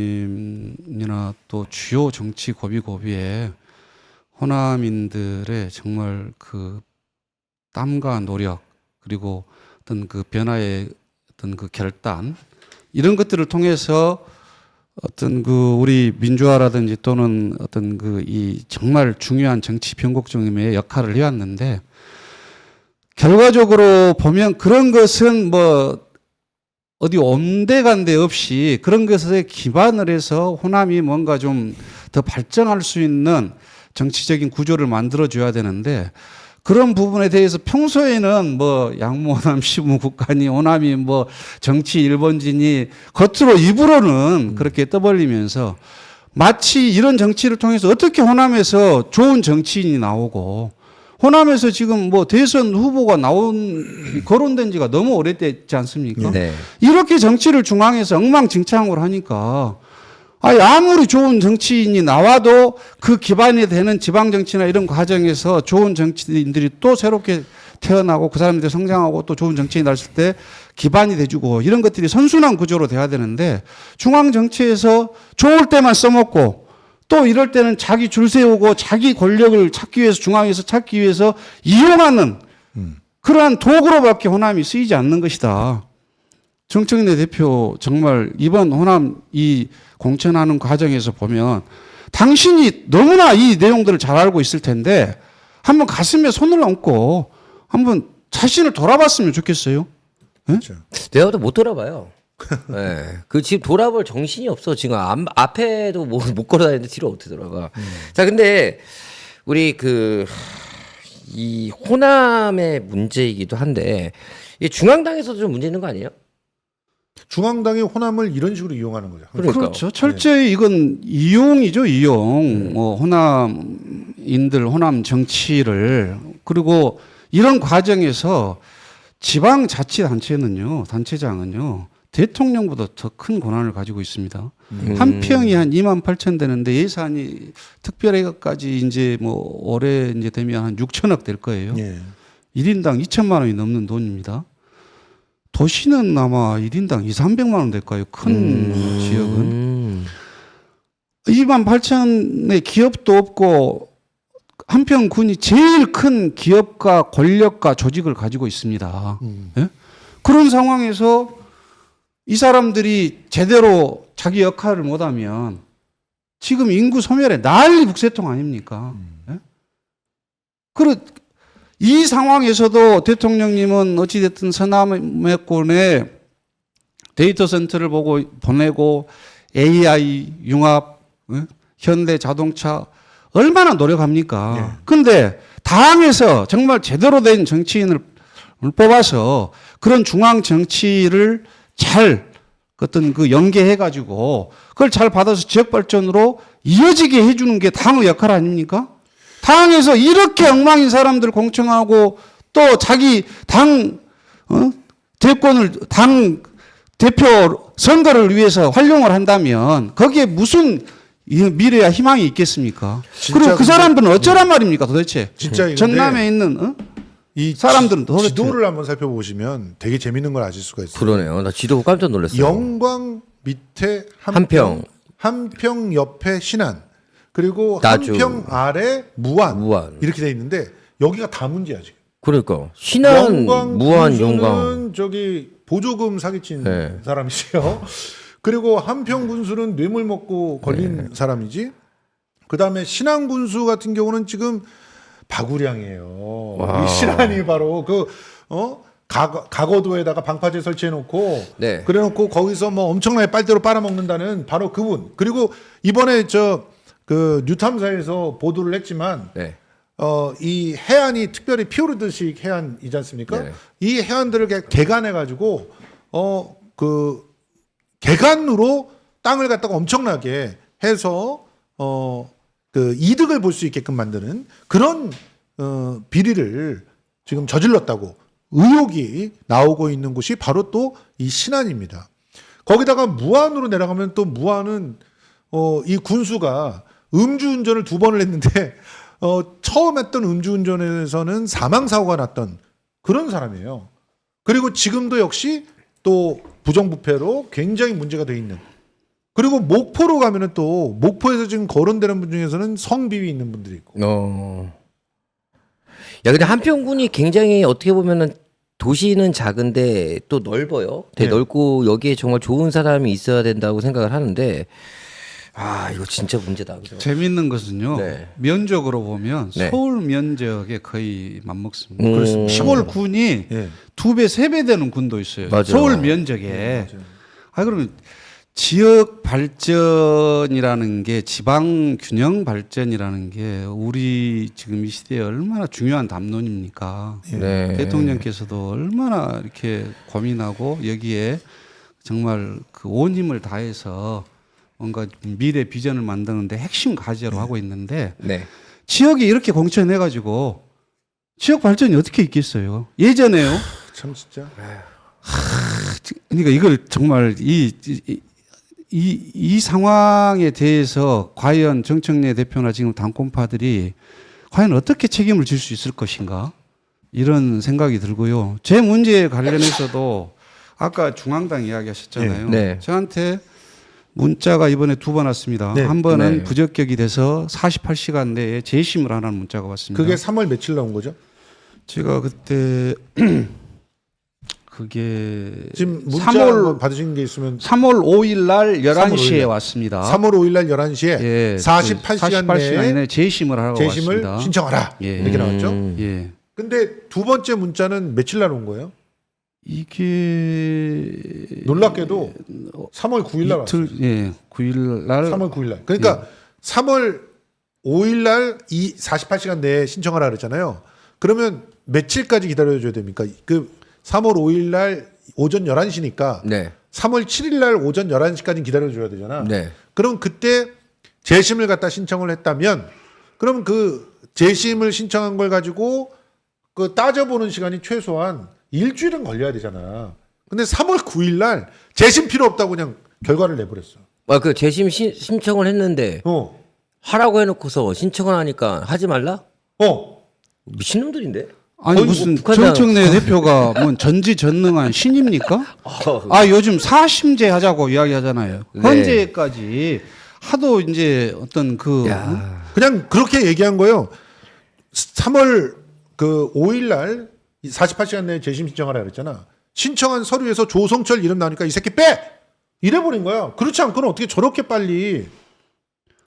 대통령님이나 또 주요 정치 고비고비에 호남인들의 정말 그 땀과 노력 그리고 어떤 그 변화의 어떤 그 결단 이런 것들을 통해서 어떤 그 우리 민주화라든지 또는 어떤 그 이 정말 중요한 정치 변곡점의 역할을 해왔는데 결과적으로 보면 그런 것은 뭐 어디 온데간데 없이 그런 것에 기반을 해서 호남이 뭔가 좀 더 발전할 수 있는 정치적인 구조를 만들어줘야 되는데 그런 부분에 대해서 평소에는 뭐 양모호남 시무국간이 호남이 뭐 정치 일본진이 겉으로 입으로는 그렇게 떠벌리면서 마치 이런 정치를 통해서 어떻게 호남에서 좋은 정치인이 나오고 호남에서 지금 뭐 대선 후보가 거론된 지가 너무 오래됐지 않습니까? 네. 이렇게 정치를 중앙에서 엉망진창으로 하니까 아무리 좋은 정치인이 나와도 그 기반이 되는 지방 정치나 이런 과정에서 좋은 정치인들이 또 새롭게 태어나고 그 사람들이 성장하고 또 좋은 정치인이 났을 때 기반이 돼주고 이런 것들이 선순환 구조로 돼야 되는데 중앙 정치에서 좋을 때만 써먹고 또 이럴 때는 자기 줄 세우고 자기 권력을 찾기 위해서 중앙에서 찾기 위해서 이용하는 그러한 도구로밖에 호남이 쓰이지 않는 것이다. 정청래 대표 정말 이번 호남 이 공천하는 과정에서 보면 당신이 너무나 이 내용들을 잘 알고 있을 텐데 한번 가슴에 손을 얹고 한번 자신을 돌아봤으면 좋겠어요. 그렇죠. 내가 못 돌아봐요. 네. 그 지금 돌아볼 정신이 없어. 지금 앞에도 못 걸어다니는데 뒤로 어떻게 돌아가. 자, 근데 우리 이 호남의 문제이기도 한데 이 중앙당에서도 좀 문제 있는 거 아니에요? 중앙당이 호남을 이런 식으로 이용하는 거죠. 그러니까. 그렇죠. 철저히 이건 이용이죠, 이용. 호남인들, 호남 정치를. 그리고 이런 과정에서 지방자치단체는요, 단체장은요, 대통령보다 더 큰 권한을 가지고 있습니다. 한 평이 한 2만 8천 되는데 예산이 특별회가까지 이제 뭐 올해 이제 되면 한 6천억 될 거예요. 예. 1인당 2천만 원이 넘는 돈입니다. 도시는 아마 1인당 2, 300만 원 될 거예요. 큰 지역은. 2만 8천의 기업도 없고 한평 군이 제일 큰 기업과 권력과 조직을 가지고 있습니다. 예? 그런 상황에서 이 사람들이 제대로 자기 역할을 못하면 지금 인구 소멸에 난리 북새통 아닙니까? 예? 이 상황에서도 대통령님은 어찌됐든 서남권에 데이터 센터를 보내고 AI 융합, 현대 자동차 얼마나 노력합니까? 근데 당에서 정말 제대로 된 정치인을 뽑아서 그런 중앙 정치를 잘 어떤 연계해가지고 그걸 잘 받아서 지역 발전으로 이어지게 해주는 게 당의 역할 아닙니까? 당에서 이렇게 엉망인 사람들 공천하고 또 자기 당 대권을 당 대표 선거를 위해서 활용을 한다면 거기에 무슨 미래와 희망이 있겠습니까? 그리고 그 사람들은 어쩌란 말입니까 도대체? 진짜 전남에 있는 이 사람들은 도대체 지도를 한번 살펴보시면 되게 재밌는 걸 아실 수가 있어요. 그러네요. 나 지도 깜짝 놀랐어요. 영광 밑에 한평. 한평 옆에 신안, 그리고 나주. 한평 아래 무안, 무안. 이렇게 돼 있는데 여기가 다 문제야 지금. 그러니까 신안, 무한, 군수는 영광. 저기 보조금 사기친 네. 사람이죠. 그리고 한평 군수는 뇌물 먹고 걸린 사람이지. 그다음에 신안 군수 같은 경우는 지금 바구량이에요. 와. 이 신안이 바로 가거도에다가 방파제 설치해놓고 네. 그래놓고 거기서 뭐 엄청나게 빨대로 빨아먹는다는 바로 그분. 그리고 이번에 그 뉴탐사에서 보도를 했지만 네. 이 해안이 특별히 피오르드식 해안이지 않습니까? 네. 이 해안들을 개간해가지고 그 개간으로 땅을 갖다가 엄청나게 해서 그 이득을 볼 수 있게끔 만드는 그런 비리를 지금 저질렀다고 의혹이 나오고 있는 곳이 바로 또 이 신안입니다. 거기다가 무안으로 내려가면 또 무안은 이 군수가 음주운전을 2번을 했는데 처음 했던 음주운전에서는 사망사고가 났던 그런 사람이에요. 그리고 지금도 역시 또 부정부패로 굉장히 문제가 돼 있는. 그리고 목포로 가면은 또 목포에서 지금 거론되는 분 중에서는 성비위 있는 분들이 있고. 야, 근데 한평군이 굉장히 어떻게 보면은 도시는 작은데 또 넓어요. 되게 네. 넓고 여기에 정말 좋은 사람이 있어야 된다고 생각을 하는데 아, 이거 진짜 문제다. 그죠? 재밌는 것은요. 네. 면적으로 보면 네. 서울 면적에 거의 맞먹습니다. 그렇습니다. 시골 군이 예. 2배, 3배 되는 군도 있어요. 맞아요. 서울 면적에. 그러면 지역 발전이라는 게 지방 균형 발전이라는 게 우리 지금 이 시대에 얼마나 중요한 담론입니까? 네. 대통령께서도 얼마나 이렇게 고민하고 여기에 정말 그 온 힘을 다해서 뭔가 미래 비전을 만드는데 핵심 과제로 하고 있는데 네. 지역이 이렇게 공천해가지고 지역 발전이 어떻게 있겠어요? 예전에요. 참 진짜. 그러니까 이걸 정말 이 상황에 대해서 과연 정청래 대표나 지금 당권파들이 과연 어떻게 책임을 질 수 있을 것인가 이런 생각이 들고요. 제 문제에 관련해서도 아까 중앙당 이야기하셨잖아요. 네. 저한테 문자가 이번에 2번 왔습니다. 네. 한 번은 네. 부적격이 돼서 48시간 내에 재심을 하라는 문자가 왔습니다. 그게 3월 며칠 나온 거죠? 제가 그때 그게 지금 문자 3월 받으신 게 있으면 3월 5일 날 3월 5일 11시에 날. 왔습니다. 3월 5일 날 11시에 예, 48시간 48시간 내에 재심을 하라고 재심을 왔습니다. 신청하라. 예. 이렇게 나왔죠? 예. 근데 두 번째 문자는 며칠 날 온 거예요? 이게 놀랍게도 3월 9일 날 왔어요. 이틀 예, 9일 날 3월 9일 날. 그러니까 3월 5일 날 이 48시간 내에 신청하라 그랬잖아요. 그러면 며칠까지 기다려 줘야 됩니까? 그 3월 5일 날 오전 11시니까 네. 3월 7일 날 오전 11시까지 기다려 줘야 되잖아. 네. 그럼 그때 재심을 갖다 신청을 했다면 그럼 그 재심을 신청한 걸 가지고 그 따져보는 시간이 최소한 일주일은 걸려야 되잖아. 근데 3월 9일 날 재심 필요 없다고 그냥 결과를 내버렸어. 아, 그 재심 신청을 했는데 하라고 해놓고서 신청을 하니까 하지 말라? 미친놈들인데? 아니 거의 무슨 뭐 북한장- 정청래 대표가 뭐 전지전능한 신입니까? 아 요즘 사심제 하자고 이야기하잖아요. 네. 헌재까지 하도 이제 어떤 그 야. 그냥 그렇게 얘기한 거예요. 3월 그 5일 날 48시간 내에 재심 신청하라 그랬잖아. 신청한 서류에서 조성철 이름 나오니까 이 새끼 빼! 이래버린 거야. 그렇지 않고는 어떻게 저렇게 빨리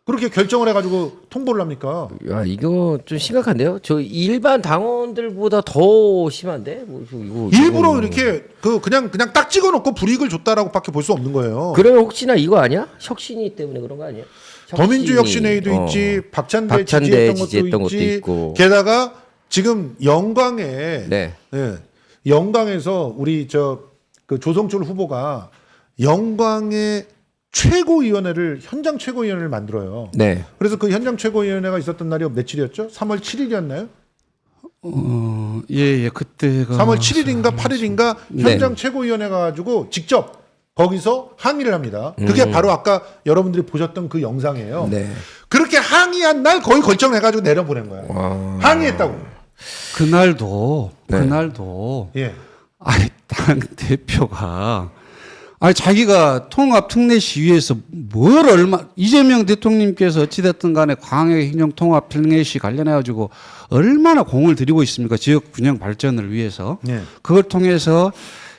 그렇게 결정을 해가지고 통보를 합니까? 야, 이거 좀 심각한데요? 저 일반 당원들보다 더 심한데? 뭐, 일부러 이거. 이렇게 그냥 딱 찍어놓고 불이익을 줬다라고밖에 볼 수 없는 거예요. 그러면 혹시나 이거 아니야? 혁신이 때문에 그런 거 아니야? 더민주혁신회의도 혁신이, 있지, 박찬대 박찬대 지지했던 것도 있지. 있고. 게다가 지금 영광에 네. 예, 영광에서 우리 그 조성철 후보가 영광의 최고위원회를 현장 최고위원회를 만들어요. 네. 그래서 그 현장 최고위원회가 있었던 날이 며칠이었죠? 3월 7일이었나요? 예, 그때가 3월 7일인가 8일인가 네. 현장 최고위원회가 가지고 직접 거기서 항의를 합니다. 그게 바로 아까 여러분들이 보셨던 그 영상이에요. 네. 그렇게 항의한 날 거의 결정해가지고 내려보낸 거야. 와. 항의했다고. 그날도 네. 그날도 예. 아니 당 대표가 아니 자기가 통합 특례 시위에서 뭘 얼마 이재명 대통령께서 어찌됐든 간에 광역 행정 통합 특례 시 관련해 가지고 얼마나 공을 들이고 있습니까? 지역 균형 발전을 위해서. 예. 그걸 통해서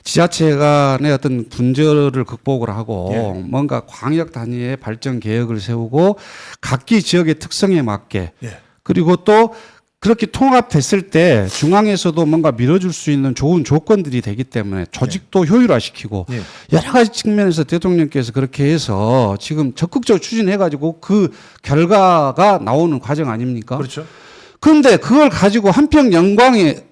지자체 간의 어떤 분절을 극복을 하고 뭔가 광역 단위의 발전 계획을 세우고 각기 지역의 특성에 맞게 예. 그리고 또 그렇게 통합됐을 때 중앙에서도 뭔가 밀어줄 수 있는 좋은 조건들이 되기 때문에 조직도 효율화시키고 예. 여러 가지 측면에서 대통령께서 그렇게 해서 지금 적극적으로 추진해가지고 그 결과가 나오는 과정 아닙니까? 그렇죠. 그런데 그걸 가지고 한평 영광에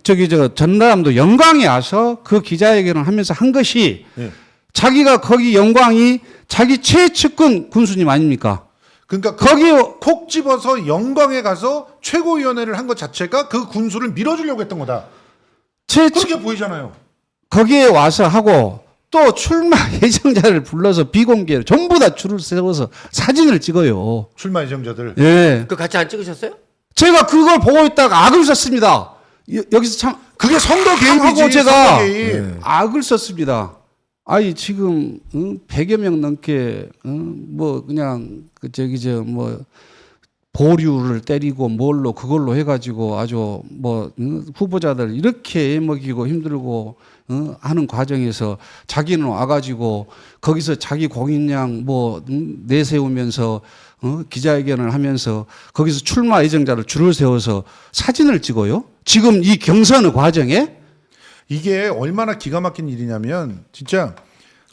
전남도 영광에 와서 그 기자회견을 하면서 한 것이 예. 자기가 거기 영광이 자기 최측근 군수님 아닙니까? 그러니까 거기 콕 집어서 영광에 가서 최고위원회를 한 것 자체가 그 군수를 밀어주려고 했던 거다. 그렇게 보이잖아요. 거기에 와서 하고 또 출마 예정자를 불러서 비공개로 전부 다 줄을 세워서 사진을 찍어요. 출마 예정자들. 예. 그 같이 안 찍으셨어요? 제가 그걸 보고 있다가 악을 썼습니다. 여기서 참 그게 선거 개입이지. 하고 제가 선거 개입. 악을 썼습니다. 아니 지금 100여 명 넘게 뭐 그냥 뭐 보류를 때리고 뭘로 그걸로 해가지고 아주 뭐 후보자들 이렇게 먹이고 힘들고 하는 과정에서 자기는 와가지고 거기서 자기 공인량 뭐 내세우면서 기자회견을 하면서 거기서 출마 예정자를 줄을 세워서 사진을 찍어요. 지금 이 경선의 과정에 이게 얼마나 기가 막힌 일이냐면 진짜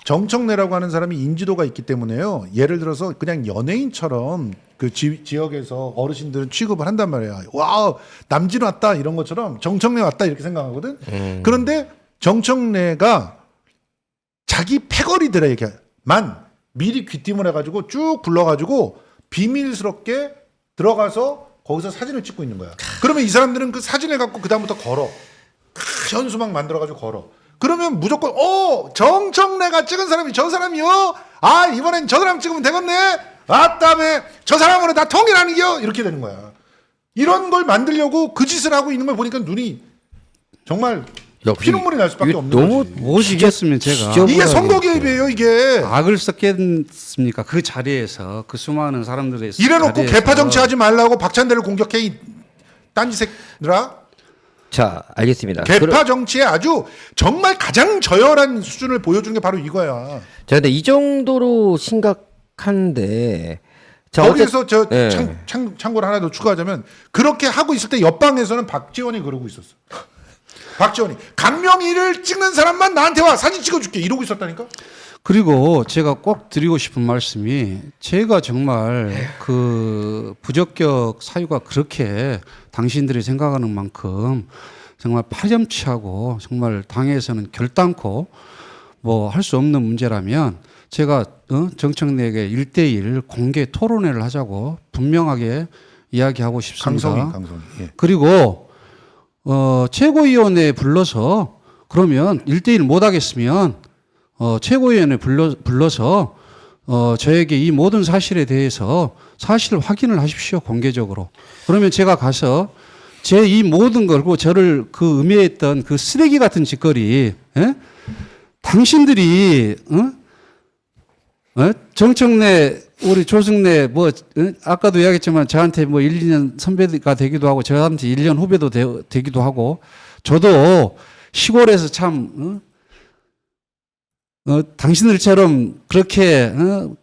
정청래라고 하는 사람이 인지도가 있기 때문에요. 예를 들어서 그냥 연예인처럼 그 지역에서 어르신들은 취급을 한단 말이야. 와, 남진 왔다 이런 것처럼 정청래 왔다 이렇게 생각하거든. 그런데 정청래가 자기 패거리들에게만 미리 귀띔을 해가지고 쭉 불러가지고 비밀스럽게 들어가서 거기서 사진을 찍고 있는 거야. 그러면 이 사람들은 그 사진을 갖고 그 다음부터 걸어. 현수막 만들어가지고 걸어. 그러면 무조건 정청래가 찍은 사람이 저 사람이요. 아 이번엔 저 사람 찍으면 되겠네. 아 다음에 저 사람으로 다 통일하는겨. 이렇게 되는 거야. 이런 걸 만들려고 그 짓을 하고 있는 걸 보니까 눈이 정말 피눈물이 날 수밖에 없는 너무 거지. 모시겠으면 제가 이게 선거 개입이에요 이게. 악을 썼겠습니까? 그 자리에서 그 수많은 사람들의 이래놓고 자리에서. 개파 정치하지 말라고 박찬대를 공격해 이 딴지새들아. 자, 알겠습니다. 개파 정치에 아주 정말 가장 저열한 수준을 보여준 게 바로 이거야. 자, 근데 이 정도로 심각한데 자, 거기서 저 네. 참고를 하나 더 추가하자면 그렇게 하고 있을 때 옆방에서는 박지원이 그러고 있었어. 박지원이 강명희를 찍는 사람만 나한테 와 사진 찍어줄게 이러고 있었다니까. 그리고 제가 꼭 드리고 싶은 말씀이 제가 정말 그 부적격 사유가 그렇게 당신들이 생각하는 만큼 정말 파렴치하고 정말 당에서는 결단코 뭐 할 수 없는 문제라면 제가 정청래에게 1대1 공개 토론회를 하자고 분명하게 이야기하고 싶습니다. 강성이. 예. 그리고 최고위원회에 불러서 그러면 1대1 못 하겠으면 최고위원회 불러서 저에게 이 모든 사실에 대해서 사실 확인을 하십시오 공개적으로. 그러면 제가 가서 제 이 모든 걸 그리고 저를 그 음해했던 그 쓰레기 같은 짓거리, 당신들이 정청래 우리 조승래 뭐 아까도 이야기했지만 저한테 뭐 1, 2년 선배가 되기도 하고 저한테 1년 후배도 되기도 하고 저도 시골에서 참 당신들처럼 그렇게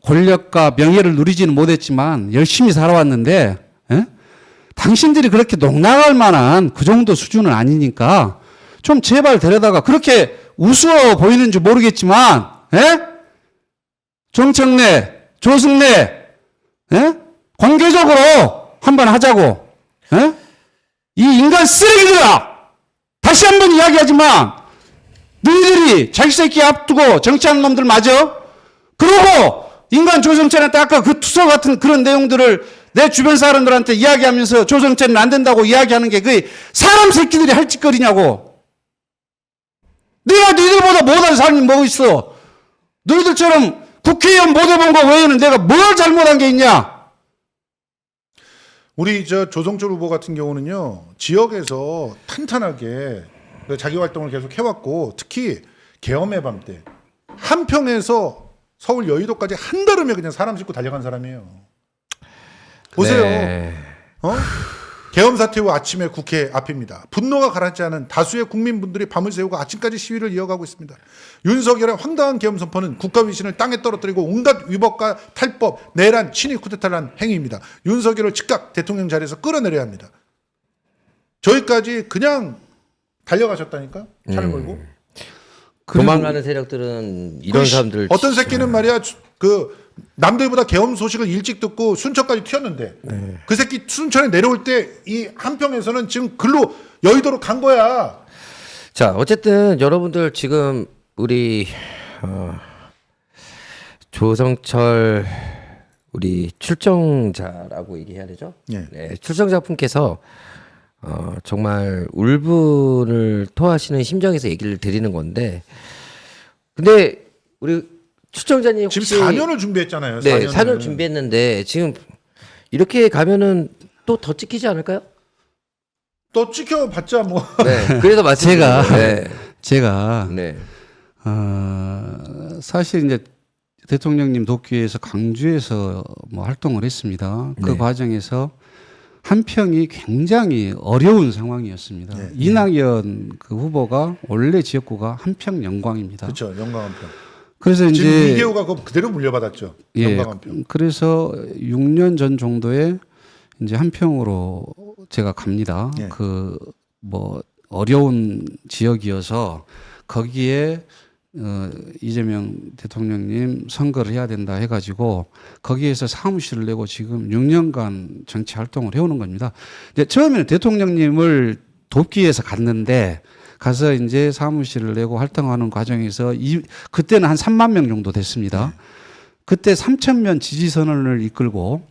권력과 명예를 누리지는 못했지만 열심히 살아왔는데 당신들이 그렇게 농락할 만한 그 정도 수준은 아니니까 좀 제발 데려다가 그렇게 우스워 보이는지 모르겠지만 정청래, 조승래 공개적으로 한번 하자고. 이 인간 쓰레기들아 다시 한번 이야기하지만 너희들이 자기 새끼 앞두고 정치하는 놈들 맞아? 그러고 인간 조정천한테 아까 그 투서 같은 그런 내용들을 내 주변 사람들한테 이야기하면서 조정천은 안 된다고 이야기하는 게 그게 사람 새끼들이 할 짓거리냐고. 내가 너희들보다 못한 사람이 뭐 있어. 너희들처럼 국회의원 못 해본 거 외에는 내가 뭘 잘못한 게 있냐. 우리 저 조성철 후보 같은 경우는요 지역에서 탄탄하게 자기 활동을 계속 해왔고 특히 계엄의 밤 때 한평에서 서울 여의도까지 한 달음에 그냥 사람 싣고 달려간 사람이에요. 보세요. 네. 계엄 사태 후 아침에 국회 앞입니다. 분노가 가라앉지 않은 다수의 국민분들이 밤을 새우고 아침까지 시위를 이어가고 있습니다. 윤석열의 황당한 계엄 선포는 국가 위신을 땅에 떨어뜨리고 온갖 위법과 탈법, 내란, 친위 쿠데타를 한 행위입니다. 윤석열을 즉각 대통령 자리에서 끌어내려야 합니다. 저희까지 그냥 달려가셨다니까? 차를 몰고. 도망가는 세력들은 이런 사람들 어떤 새끼는 말이야 그 남들보다 계엄 소식을 일찍 듣고 순천까지 튀었는데 그 새끼 순천에 내려올 때 이 한평에서는 지금 글로 여의도로 간 거야. 자, 어쨌든 여러분들 지금 우리 조성철 우리 출정자라고 얘기해야 되죠? 예. 네, 출정자분께서 정말 울분을 토하시는 심정에서 얘기를 드리는 건데, 근데 우리 출정자님 혹시 지금 4년을 준비했잖아요. 네, 4년을. 4년 준비했는데 지금 이렇게 가면은 또 더 찍히지 않을까요? 또 찍혀봤자 뭐. 네, 그래서 마찬가지가 제가 네. 사실 이제 대통령님 돕기위해서 강주에서 뭐 활동을 했습니다. 그 네. 과정에서 한평이 굉장히 어려운 상황이었습니다. 네. 이낙연 그 후보가 원래 지역구가 한평 영광입니다. 그렇죠. 영광 한평. 그래서 지금 이제 이계호가 그거 그대로 물려받았죠. 예, 영광 한평. 그래서 6년 전 정도에 이제 한평으로 제가 갑니다. 예. 그 뭐 어려운 지역이어서 거기에 이재명 대통령님 선거를 해야 된다 해가지고 거기에서 사무실을 내고 지금 6년간 정치 활동을 해오는 겁니다. 이제 처음에는 대통령님을 돕기 위해서 갔는데 가서 이제 사무실을 내고 활동하는 과정에서 그때는 한 3만 명 정도 됐습니다. 그때 3,000명 지지 선언을 이끌고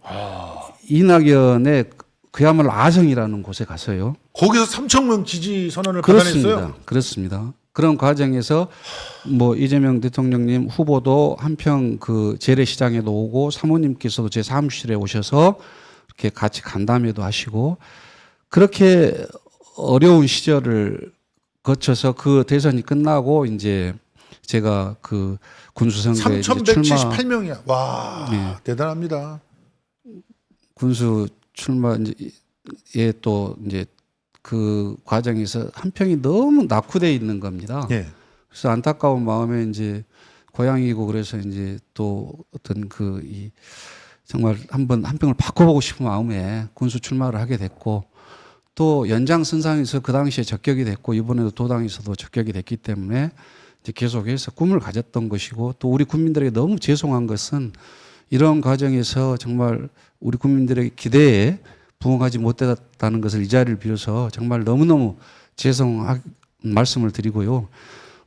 이낙연의 그야말로 아성이라는 곳에 갔어요. 거기서 3,000명 지지 선언을 받아냈어요. 그렇습니다. 그렇습니다. 그런 과정에서 뭐 이재명 대통령님 후보도 한평 그 재래시장에도 오고 사모님께서도 제 사무실에 오셔서 이렇게 같이 간담회도 하시고 그렇게 어려운 시절을 거쳐서 그 대선이 끝나고 이제 제가 그 군수선거에 이제 출마 3,178명이야. 와, 네. 대단합니다. 군수 출마에 또 이제 그 과정에서 한평이 너무 낙후되어 있는 겁니다. 예. 그래서 안타까운 마음에 이제 고향이고 그래서 이제 또 어떤 이 정말 한번 한평을 바꿔보고 싶은 마음에 군수 출마를 하게 됐고 또 연장선상에서 그 당시에 적격이 됐고 이번에도 도당에서도 적격이 됐기 때문에 이제 계속해서 꿈을 가졌던 것이고 또 우리 국민들에게 너무 죄송한 것은 이런 과정에서 정말 우리 국민들의 기대에 부응하지 못했다는 것을 이 자리를 빌어서 정말 너무너무 죄송한 말씀을 드리고요.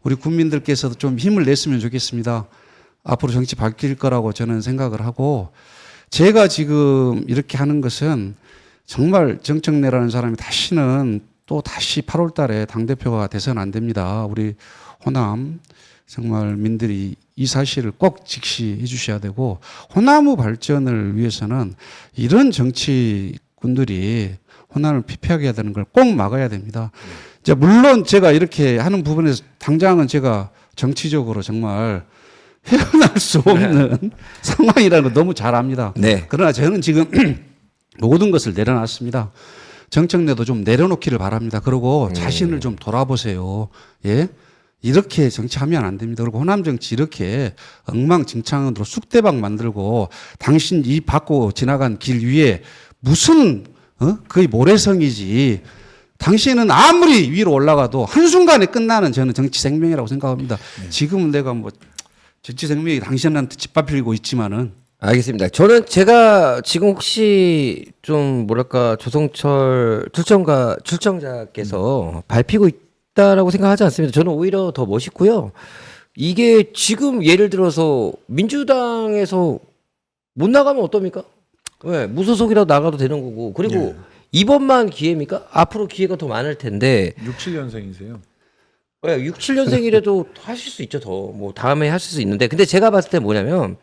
우리 국민들께서도 좀 힘을 냈으면 좋겠습니다. 앞으로 정치 바뀔 거라고 저는 생각을 하고 제가 지금 이렇게 하는 것은 정말 정청래라는 사람이 다시는 또 다시 8월 달에 당대표가 돼서는 안 됩니다. 우리 호남 정말 민들이 이 사실을 꼭 직시해 주셔야 되고 호남의 발전을 위해서는 이런 정치꾼들이 호남을 피폐하게 해야 되는 걸 꼭 막아야 됩니다. 이제 물론 제가 이렇게 하는 부분에서 당장은 제가 정치적으로 정말 헤어날 수 없는 상황이라는 걸 너무 잘 압니다. 네. 그러나 저는 지금 모든 것을 내려놨습니다. 정청래도 좀 내려놓기를 바랍니다. 그리고 자신을 좀 돌아보세요. 예? 이렇게 정치하면 안 됩니다. 그리고 호남 정치 이렇게 엉망진창으로 쑥대박 만들고 당신 이 받고 지나간 길 위에 무슨 거의 모래성이지. 당신은 아무리 위로 올라가도 한순간에 끝나는 저는 정치 생명이라고 생각합니다. 지금은 내가 뭐 정치 생명이 당신한테 짓밟히고 있지만은 알겠습니다. 저는 제가 지금 혹시 좀 뭐랄까 조성철 출정자께서 밟히고 있다라고 생각하지 않습니다. 저는 오히려 더 멋있고요. 이게 지금 예를 들어서 민주당에서 못 나가면 어떻습니까? 왜 무소속이라도 나가도 되는 거고 그리고 이번만 기회입니까? 앞으로 기회가 더 많을 텐데 6, 7년생이세요. 왜 6, 7년생이라도 하실 수 있죠. 더 뭐 다음에 하실 수 있는데 근데 제가 봤을 때 뭐냐면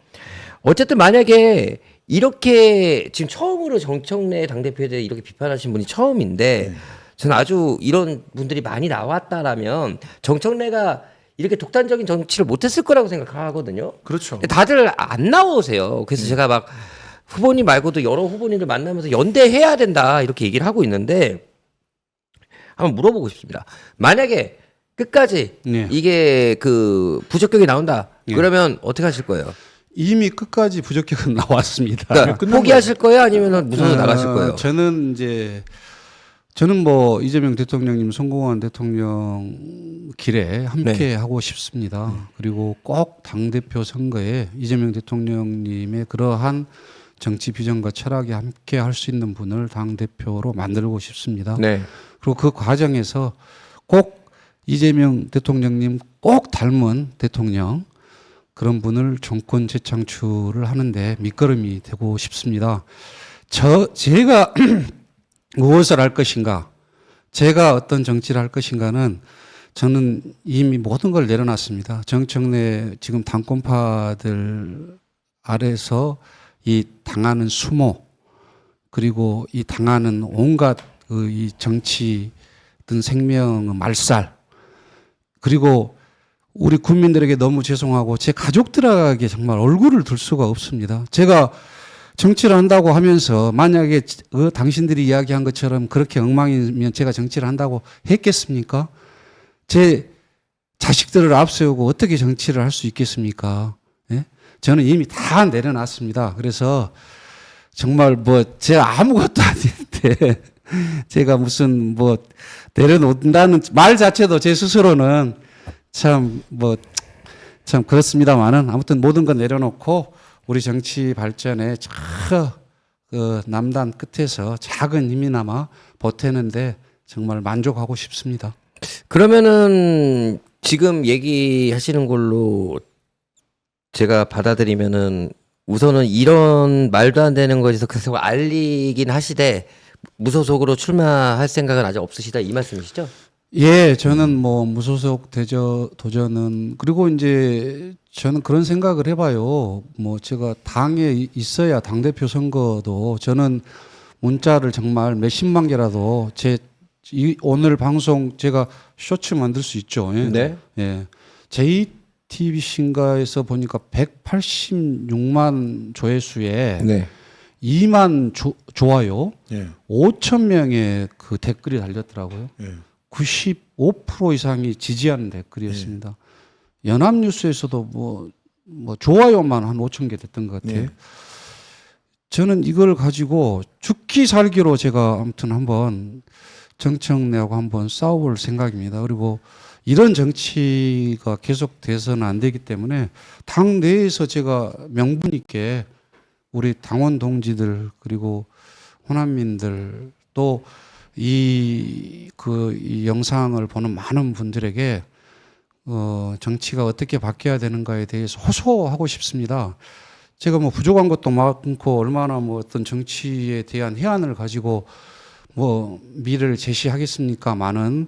어쨌든 만약에 이렇게 지금 처음으로 정청래 당대표에 대해 이렇게 비판하신 분이 처음인데 저는 아주 이런 분들이 많이 나왔다라면 정청래가 이렇게 독단적인 정치를 못했을 거라고 생각하거든요. 그렇죠. 근데 다들 안 나오세요. 그래서 제가 막 후보님 말고도 여러 후보님들 만나면서 연대해야 된다 이렇게 얘기를 하고 있는데 한번 물어보고 싶습니다. 만약에 끝까지 네. 이게 그 부적격이 나온다. 네. 그러면 어떻게 하실 거예요? 이미 끝까지 부적격은 나왔습니다. 그러니까 포기하실 거예요? 아니면 무소속 나가실 거예요? 저는 뭐 이재명 대통령님 성공한 대통령 길에 함께 네. 하고 싶습니다. 그리고 꼭 당대표 선거에 이재명 대통령님의 그러한 정치 비전과 철학에 함께 할 수 있는 분을 당대표로 만들고 싶습니다. 네. 그리고 그 과정에서 꼭 이재명 대통령님 꼭 닮은 대통령 그런 분을 정권 재창출을 하는데 밑거름이 되고 싶습니다. 제가 무엇을 할 것인가, 제가 어떤 정치를 할 것인가는 저는 이미 모든 걸 내려놨습니다. 정청래 지금 당권파들 아래서 이 당하는 수모, 그리고 이 당하는 온갖 이 정치든 생명의 말살, 그리고 우리 국민들에게 너무 죄송하고 제 가족들에게 정말 얼굴을 들 수가 없습니다. 제가 정치를 한다고 하면서 만약에 당신들이 이야기한 것처럼 그렇게 엉망이면 제가 정치를 한다고 했겠습니까? 제 자식들을 앞세우고 어떻게 정치를 할 수 있겠습니까? 예? 저는 이미 다 내려놨습니다. 그래서 정말 뭐 제가 아무것도 아닌데 제가 무슨 뭐 내려놓는다는 말 자체도 제 스스로는 참 그렇습니다만은 아무튼 모든 건 내려놓고 우리 정치 발전에 그 남단 끝에서 작은 힘이나마 보태는데 정말 만족하고 싶습니다. 그러면은 지금 얘기하시는 걸로 제가 받아들이면은 우선은 이런 말도 안 되는 것에서 계속 알리긴 하시되 무소속으로 출마할 생각은 아직 없으시다 이 말씀이시죠? 예, 저는 뭐 무소속 도전은 그리고 이제 저는 그런 생각을 해봐요. 뭐 제가 당에 있어야 당대표 선거도 저는 문자를 정말 몇십만 개라도 오늘 방송 제가 쇼츠 만들 수 있죠. 예. 네. 예. JTBC인가에서 보니까 186만 조회수에 네. 2만 좋아요, 예. 5천 명의 그 댓글이 달렸더라고요. 예. 95% 이상이 지지하는 댓글이었습니다. 연합뉴스에서도 뭐 좋아요만 한 5천 개 됐던 것 같아요. 네. 저는 이걸 가지고 죽기 살기로 제가 아무튼 한번 정청래하고 한번 싸워볼 생각입니다. 그리고 이런 정치가 계속 돼서는 안 되기 때문에 당 내에서 제가 명분 있게 우리 당원 동지들 그리고 호남민들 또 이 영상을 보는 많은 분들에게 정치가 어떻게 바뀌어야 되는가에 대해서 호소하고 싶습니다. 제가 뭐 부족한 것도 많고 얼마나 뭐 어떤 정치에 대한 해안을 가지고 뭐 미래를 제시하겠습니까만은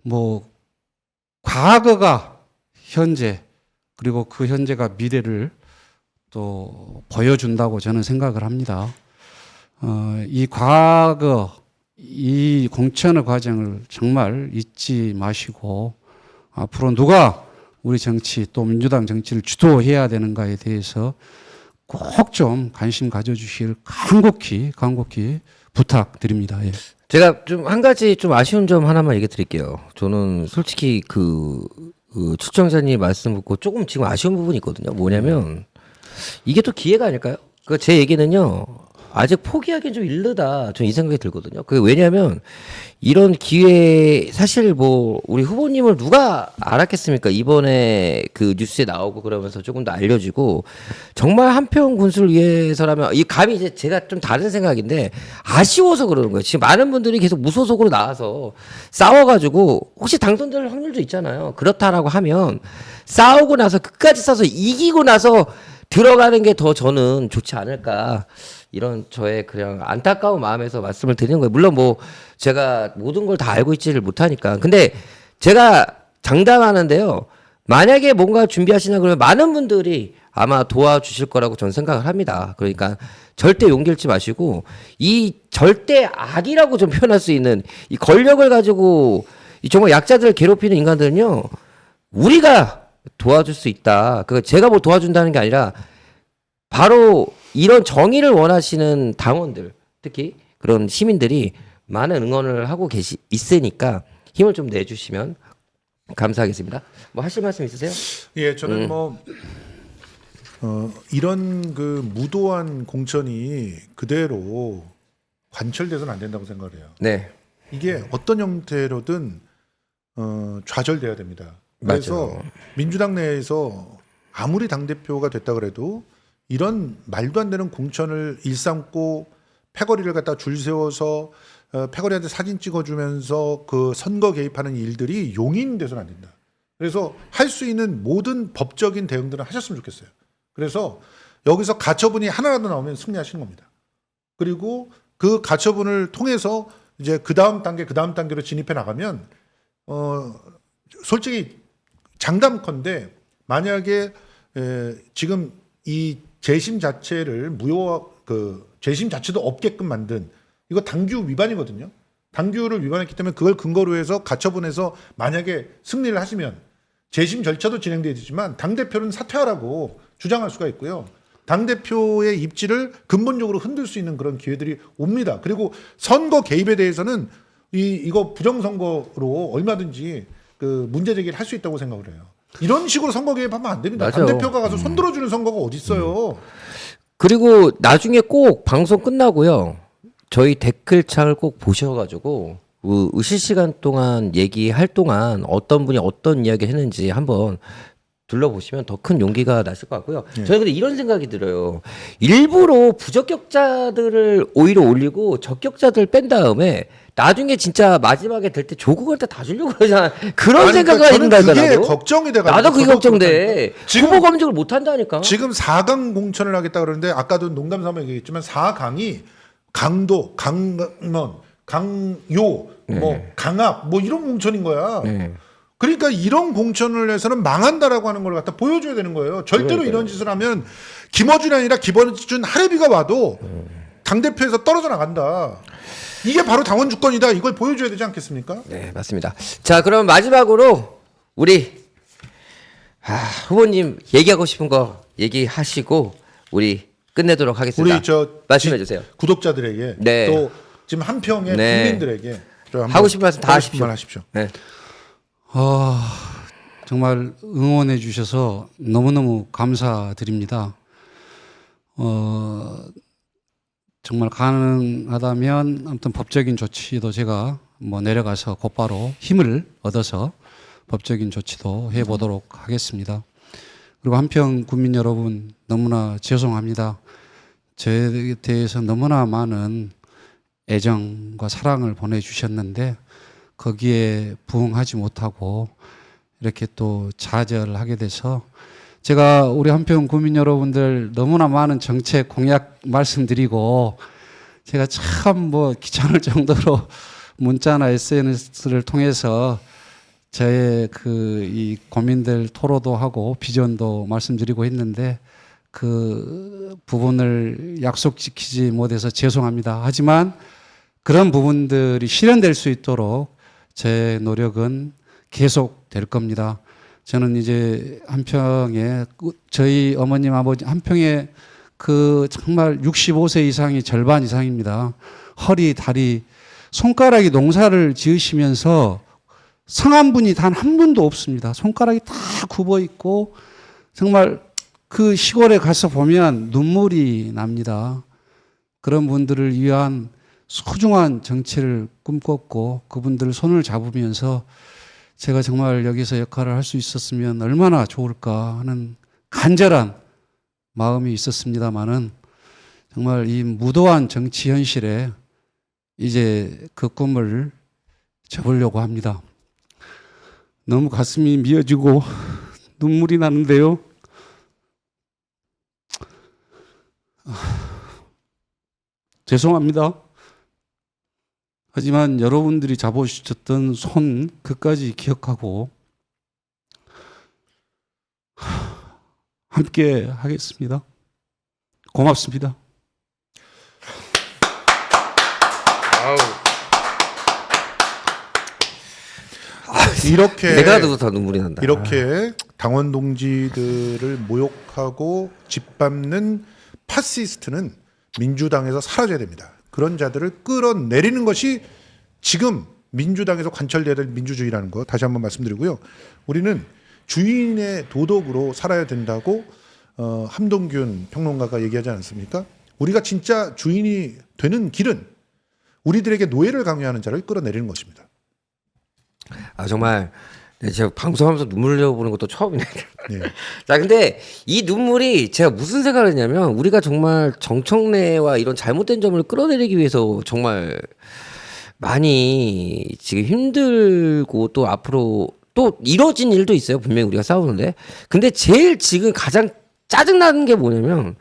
뭐 과거가 현재 그리고 그 현재가 미래를 또 보여준다고 저는 생각을 합니다. 이 과거 이 공천의 과정을 정말 잊지 마시고 앞으로 누가 우리 정치 또 민주당 정치를 주도해야 되는가에 대해서 꼭 좀 관심 가져주실 간곡히 부탁드립니다. 예. 제가 좀 한 가지 좀 아쉬운 점 하나만 얘기 드릴게요. 저는 솔직히 그 추천자님 말씀 듣고 조금 지금 아쉬운 부분이 있거든요. 뭐냐면 이게 또 기회가 아닐까요? 제 얘기는요. 아직 포기하기는 좀 이르다. 저는 이 생각이 들거든요. 그게 왜냐하면 이런 기회 사실 뭐 우리 후보님을 누가 알았겠습니까? 이번에 그 뉴스에 나오고 그러면서 조금 더 알려지고 정말 한평 군수를 위해서라면 이 감히 이제 제가 좀 다른 생각인데 아쉬워서 그러는 거예요. 지금 많은 분들이 계속 무소속으로 나와서 싸워가지고 혹시 당선될 확률도 있잖아요. 그렇다라고 하면 싸우고 나서 끝까지 싸서 이기고 나서 들어가는 게 더 저는 좋지 않을까. 이런 저의 그냥 안타까운 마음에서 말씀을 드리는 거예요. 물론 뭐 제가 모든 걸 다 알고 있지를 못하니까. 근데 제가 장담하는데요. 만약에 뭔가 준비하시나 그러면 많은 분들이 아마 도와주실 거라고 저는 생각을 합니다. 그러니까 절대 용기 잃지 마시고 이 절대 악이라고 좀 표현할 수 있는 이 권력을 가지고 이 정말 약자들을 괴롭히는 인간들은요. 우리가 도와줄 수 있다. 그 제가 뭐 도와준다는 게 아니라 바로 이런 정의를 원하시는 당원들, 특히 그런 시민들이 많은 응원을 하고 있으니까 힘을 좀 내주시면 감사하겠습니다. 뭐 하실 말씀 있으세요? 예, 저는 이런 그 무도한 공천이 그대로 관철돼서는 안 된다고 생각을 해요. 네. 이게 어떤 형태로든 좌절돼야 됩니다. 그래서 맞아요. 민주당 내에서 아무리 당대표가 됐다 그래도 이런 말도 안 되는 공천을 일삼고 패거리를 갖다 줄 세워서 패거리한테 사진 찍어주면서 그 선거 개입하는 일들이 용인돼서는 안 된다. 그래서 할 수 있는 모든 법적인 대응들은 하셨으면 좋겠어요. 그래서 여기서 가처분이 하나라도 나오면 승리하시는 겁니다. 그리고 그 가처분을 통해서 이제 그 다음 단계로 진입해 나가면 솔직히 장담컨대 만약에 지금 이 재심 자체를 재심 자체도 없게끔 만든 이거 당규 위반이거든요. 당규를 위반했기 때문에 그걸 근거로 해서 가처분해서 만약에 승리를 하시면 재심 절차도 진행돼야 되지만 당대표는 사퇴하라고 주장할 수가 있고요. 당대표의 입지를 근본적으로 흔들 수 있는 그런 기회들이 옵니다. 그리고 선거 개입에 대해서는 이거 부정선거로 얼마든지 그 문제 제기를 할 수 있다고 생각을 해요. 이런 식으로 선거 개입하면 안 됩니다. 맞아요. 당대표가 가서 손들어주는 선거가 어디 있어요. 그리고 나중에 꼭 방송 끝나고요. 저희 댓글창을 꼭 보셔가지고 실시간 동안 얘기할 동안 어떤 분이 어떤 이야기 했는지 한번 둘러보시면 더 큰 용기가 나실 것 같고요. 저는 근데 이런 생각이 들어요. 일부러 부적격자들을 오히려 올리고 적격자들 뺀 다음에 나중에 진짜 마지막에 될 때 조국을 다 주려고 그러잖아. 그런 생각을 저는 한다니까 그게 나도. 걱정이 돼가지고 나도 그게 저도 걱정돼. 지금- 후보 검증을 못 한다니까. 지금 4강 공천을 하겠다 그러는데 아까도 농담 삼아 얘기했지만 4강이 강도, 강원, 강요, 뭐 강압 뭐 이런 공천인 거야. 네. 그러니까 이런 공천을 해서는 망한다라고 하는 걸 갖다 보여줘야 되는 거예요. 절대로 그러니까요. 이런 짓을 하면 김어준이 아니라 김어준 하레비가 와도 당대표에서 떨어져 나간다. 이게 바로 당원 주권이다. 이걸 보여줘야 되지 않겠습니까? 네, 맞습니다. 자, 그럼 마지막으로 우리 후보님 얘기하고 싶은 거 얘기하시고 우리 끝내도록 하겠습니다. 우리 저 말씀해 주세요. 구독자들에게 네. 또 지금 한평의 네. 국민들에게 좀 한번 하고 싶은 말씀 다 하고 싶은 하십시오. 말 하십시오. 네. 정말 응원해 주셔서 너무너무 감사드립니다. 정말 가능하다면 아무튼 법적인 조치도 제가 뭐 내려가서 곧바로 힘을 얻어서 법적인 조치도 해보도록 하겠습니다. 그리고 한평 국민 여러분 너무나 죄송합니다. 저에 대해서 너무나 많은 애정과 사랑을 보내주셨는데 거기에 부응하지 못하고 이렇게 또 좌절하게 돼서 제가 우리 한평 국민 여러분들 너무나 많은 정책 공약 말씀드리고 제가 참 뭐 귀찮을 정도로 문자나 SNS를 통해서 저의 이 고민들 토로도 하고 비전도 말씀드리고 했는데 그 부분을 약속 지키지 못해서 죄송합니다. 하지만 그런 부분들이 실현될 수 있도록 제 노력은 계속 될 겁니다. 저는 이제 한평에 저희 어머님 아버지 한평에 정말 65세 이상이 절반 이상입니다. 허리 다리 손가락이 농사를 지으시면서 성한 분이 단 한 분도 없습니다. 손가락이 다 굽어 있고 정말 그 시골에 가서 보면 눈물이 납니다. 그런 분들을 위한 소중한 정치를 꿈꿨고 그분들 손을 잡으면서 제가 정말 여기서 역할을 할 수 있었으면 얼마나 좋을까 하는 간절한 마음이 있었습니다마는 정말 이 무도한 정치 현실에 이제 그 꿈을 접으려고 합니다. 너무 가슴이 미어지고 눈물이 나는데요. 죄송합니다. 하지만 여러분들이 잡아주셨던 손 그까지 기억하고 함께 하겠습니다. 고맙습니다. 이렇게 내가 더 눈물이 난다. 이렇게 당원 동지들을 모욕하고 짓밟는 파시스트는 민주당에서 사라져야 됩니다. 그런 자들을 끌어내리는 것이 지금 민주당에서 관철돼야 될 민주주의라는 거 다시 한번 말씀드리고요. 우리는 주인의 도덕으로 살아야 된다고 함동균 평론가가 얘기하지 않았습니까? 우리가 진짜 주인이 되는 길은 우리들에게 노예를 강요하는 자를 끌어내리는 것입니다. 아 정말 제가 방송하면서 눈물 흘려보는 것도 처음이네. 네. 자 근데 이 눈물이 제가 무슨 생각을 했냐면 우리가 정말 정청래와 이런 잘못된 점을 끌어내리기 위해서 정말 많이 지금 힘들고 또 앞으로 또 이뤄진 일도 있어요. 분명히 우리가 싸우는데 근데 제일 지금 가장 짜증나는 게 뭐냐면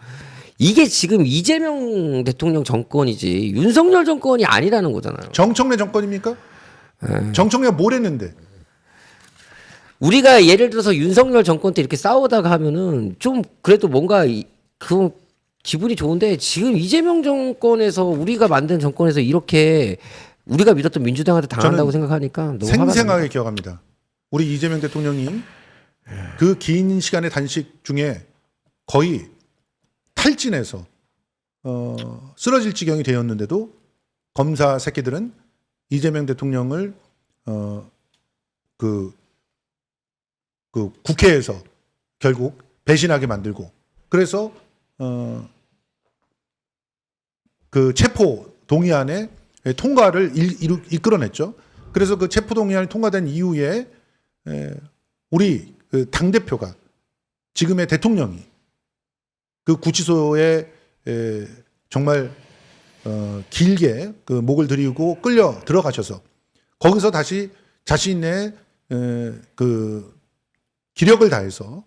이게 지금 이재명 대통령 정권이지 윤석열 정권이 아니라는 거잖아요. 정청래 정권입니까? 정청래가 뭘 했는데? 우리가 예를 들어서 윤석열 정권 때 이렇게 싸우다가 하면은 좀 그래도 뭔가 그 기분이 좋은데 지금 이재명 정권에서 우리가 만든 정권에서 이렇게 우리가 믿었던 민주당한테 당한다고 생각하니까 너무 화가 납니다. 생생하게 기억합니다. 우리 이재명 대통령이 그 긴 시간의 단식 중에 거의 탈진해서 쓰러질 지경이 되었는데도 검사 새끼들은 이재명 대통령을 그 국회에서 결국 배신하게 만들고 그래서 그 체포 동의안의 통과를 이끌어냈죠. 그래서 그 체포 동의안이 통과된 이후에 우리 그 당대표가 지금의 대통령이 그 구치소에 정말 길게 그 목을 들이고 끌려 들어가셔서 거기서 다시 자신의 그 기력을 다해서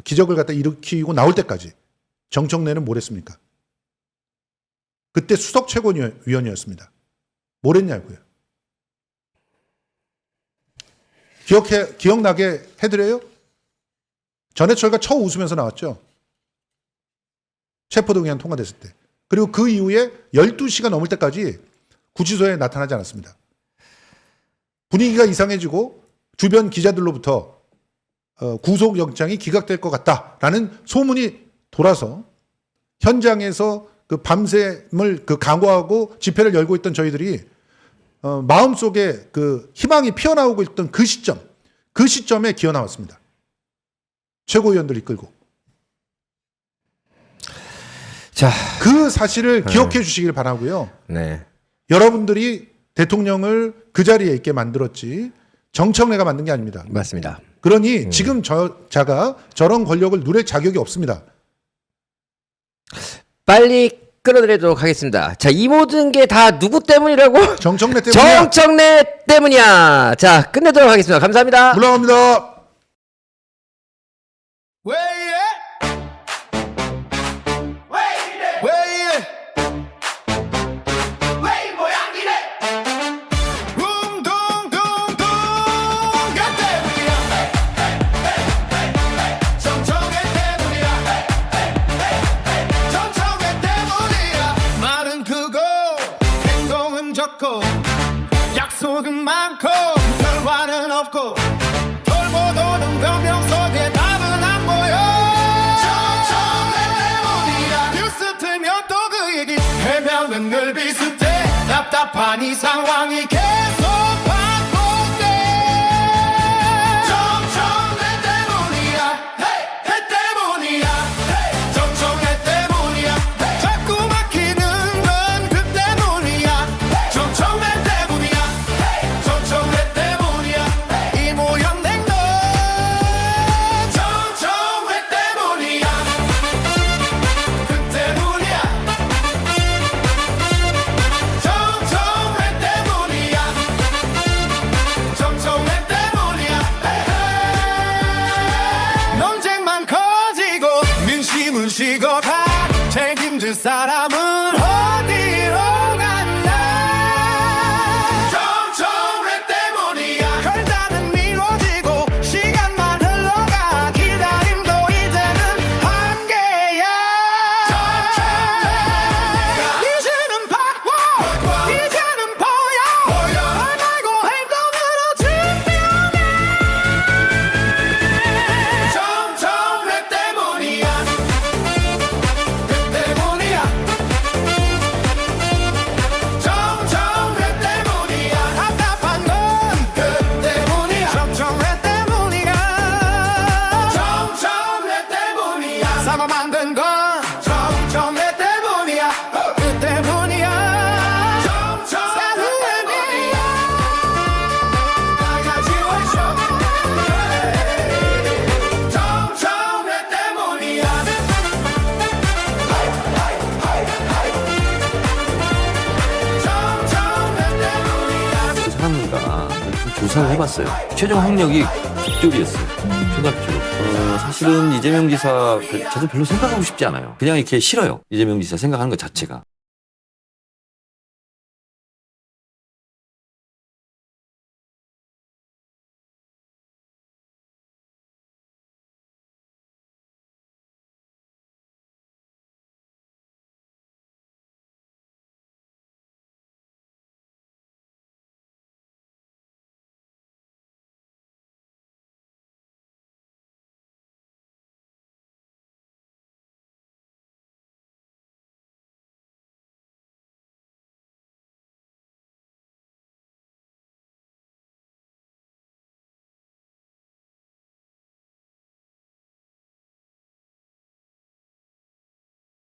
기적을 갖다 일으키고 나올 때까지 정청래는 뭘 했습니까? 그때 수석 최고위원이었습니다. 뭘 했냐고요? 기억나게 해드려요? 전해철과 쳐 웃으면서 나왔죠. 체포동의안 통과됐을 때. 그리고 그 이후에 12시가 넘을 때까지 구치소에 나타나지 않았습니다. 분위기가 이상해지고 주변 기자들로부터 구속영장이 기각될 것 같다라는 소문이 돌아서 현장에서 그 밤샘을 그 강화하고 집회를 열고 있던 저희들이 마음속에 그 희망이 피어나오고 있던 그 시점에 기어 나왔습니다. 최고위원들 이끌고. 자, 그 사실을 기억해 주시길 바라고요. 네. 여러분들이 대통령을 그 자리에 있게 만들었지 정청래가 만든 게 아닙니다. 맞습니다. 그러니 지금 자가 저런 권력을 누릴 자격이 없습니다. 빨리 끌어내리도록 하겠습니다. 자, 이 모든 게 다 누구 때문이라고? 정청래 때문이야. 정청래 때문이야. 자, 끝내도록 하겠습니다. 감사합니다. 물러갑니다. 약속은 많고 결과는 없고 돌고 도는 변명 속에 답은 안 보여. 정청래 때문이야. 뉴스 틀면 또 그 얘기. 해명은 늘 비슷해. 답답한 이 상황이 계속 반복돼. 정청래 때문이야. 해 때문이야. 정청래 때문이야. 자꾸 막히는 건 그 때문이야. 정청래 때문이야. 정청래 때문이야. 이 모양 낸 건 정청래 때문이야. 그 때문이야. 정청래 때문이야. 조사를 해봤어요. 최종 학력이 국졸이었어요. 초등학교. 사실은 이재명 지사 저도 별로 생각하고 싶지 않아요. 그냥 이렇게 싫어요. 이재명 지사 생각하는 것 자체가.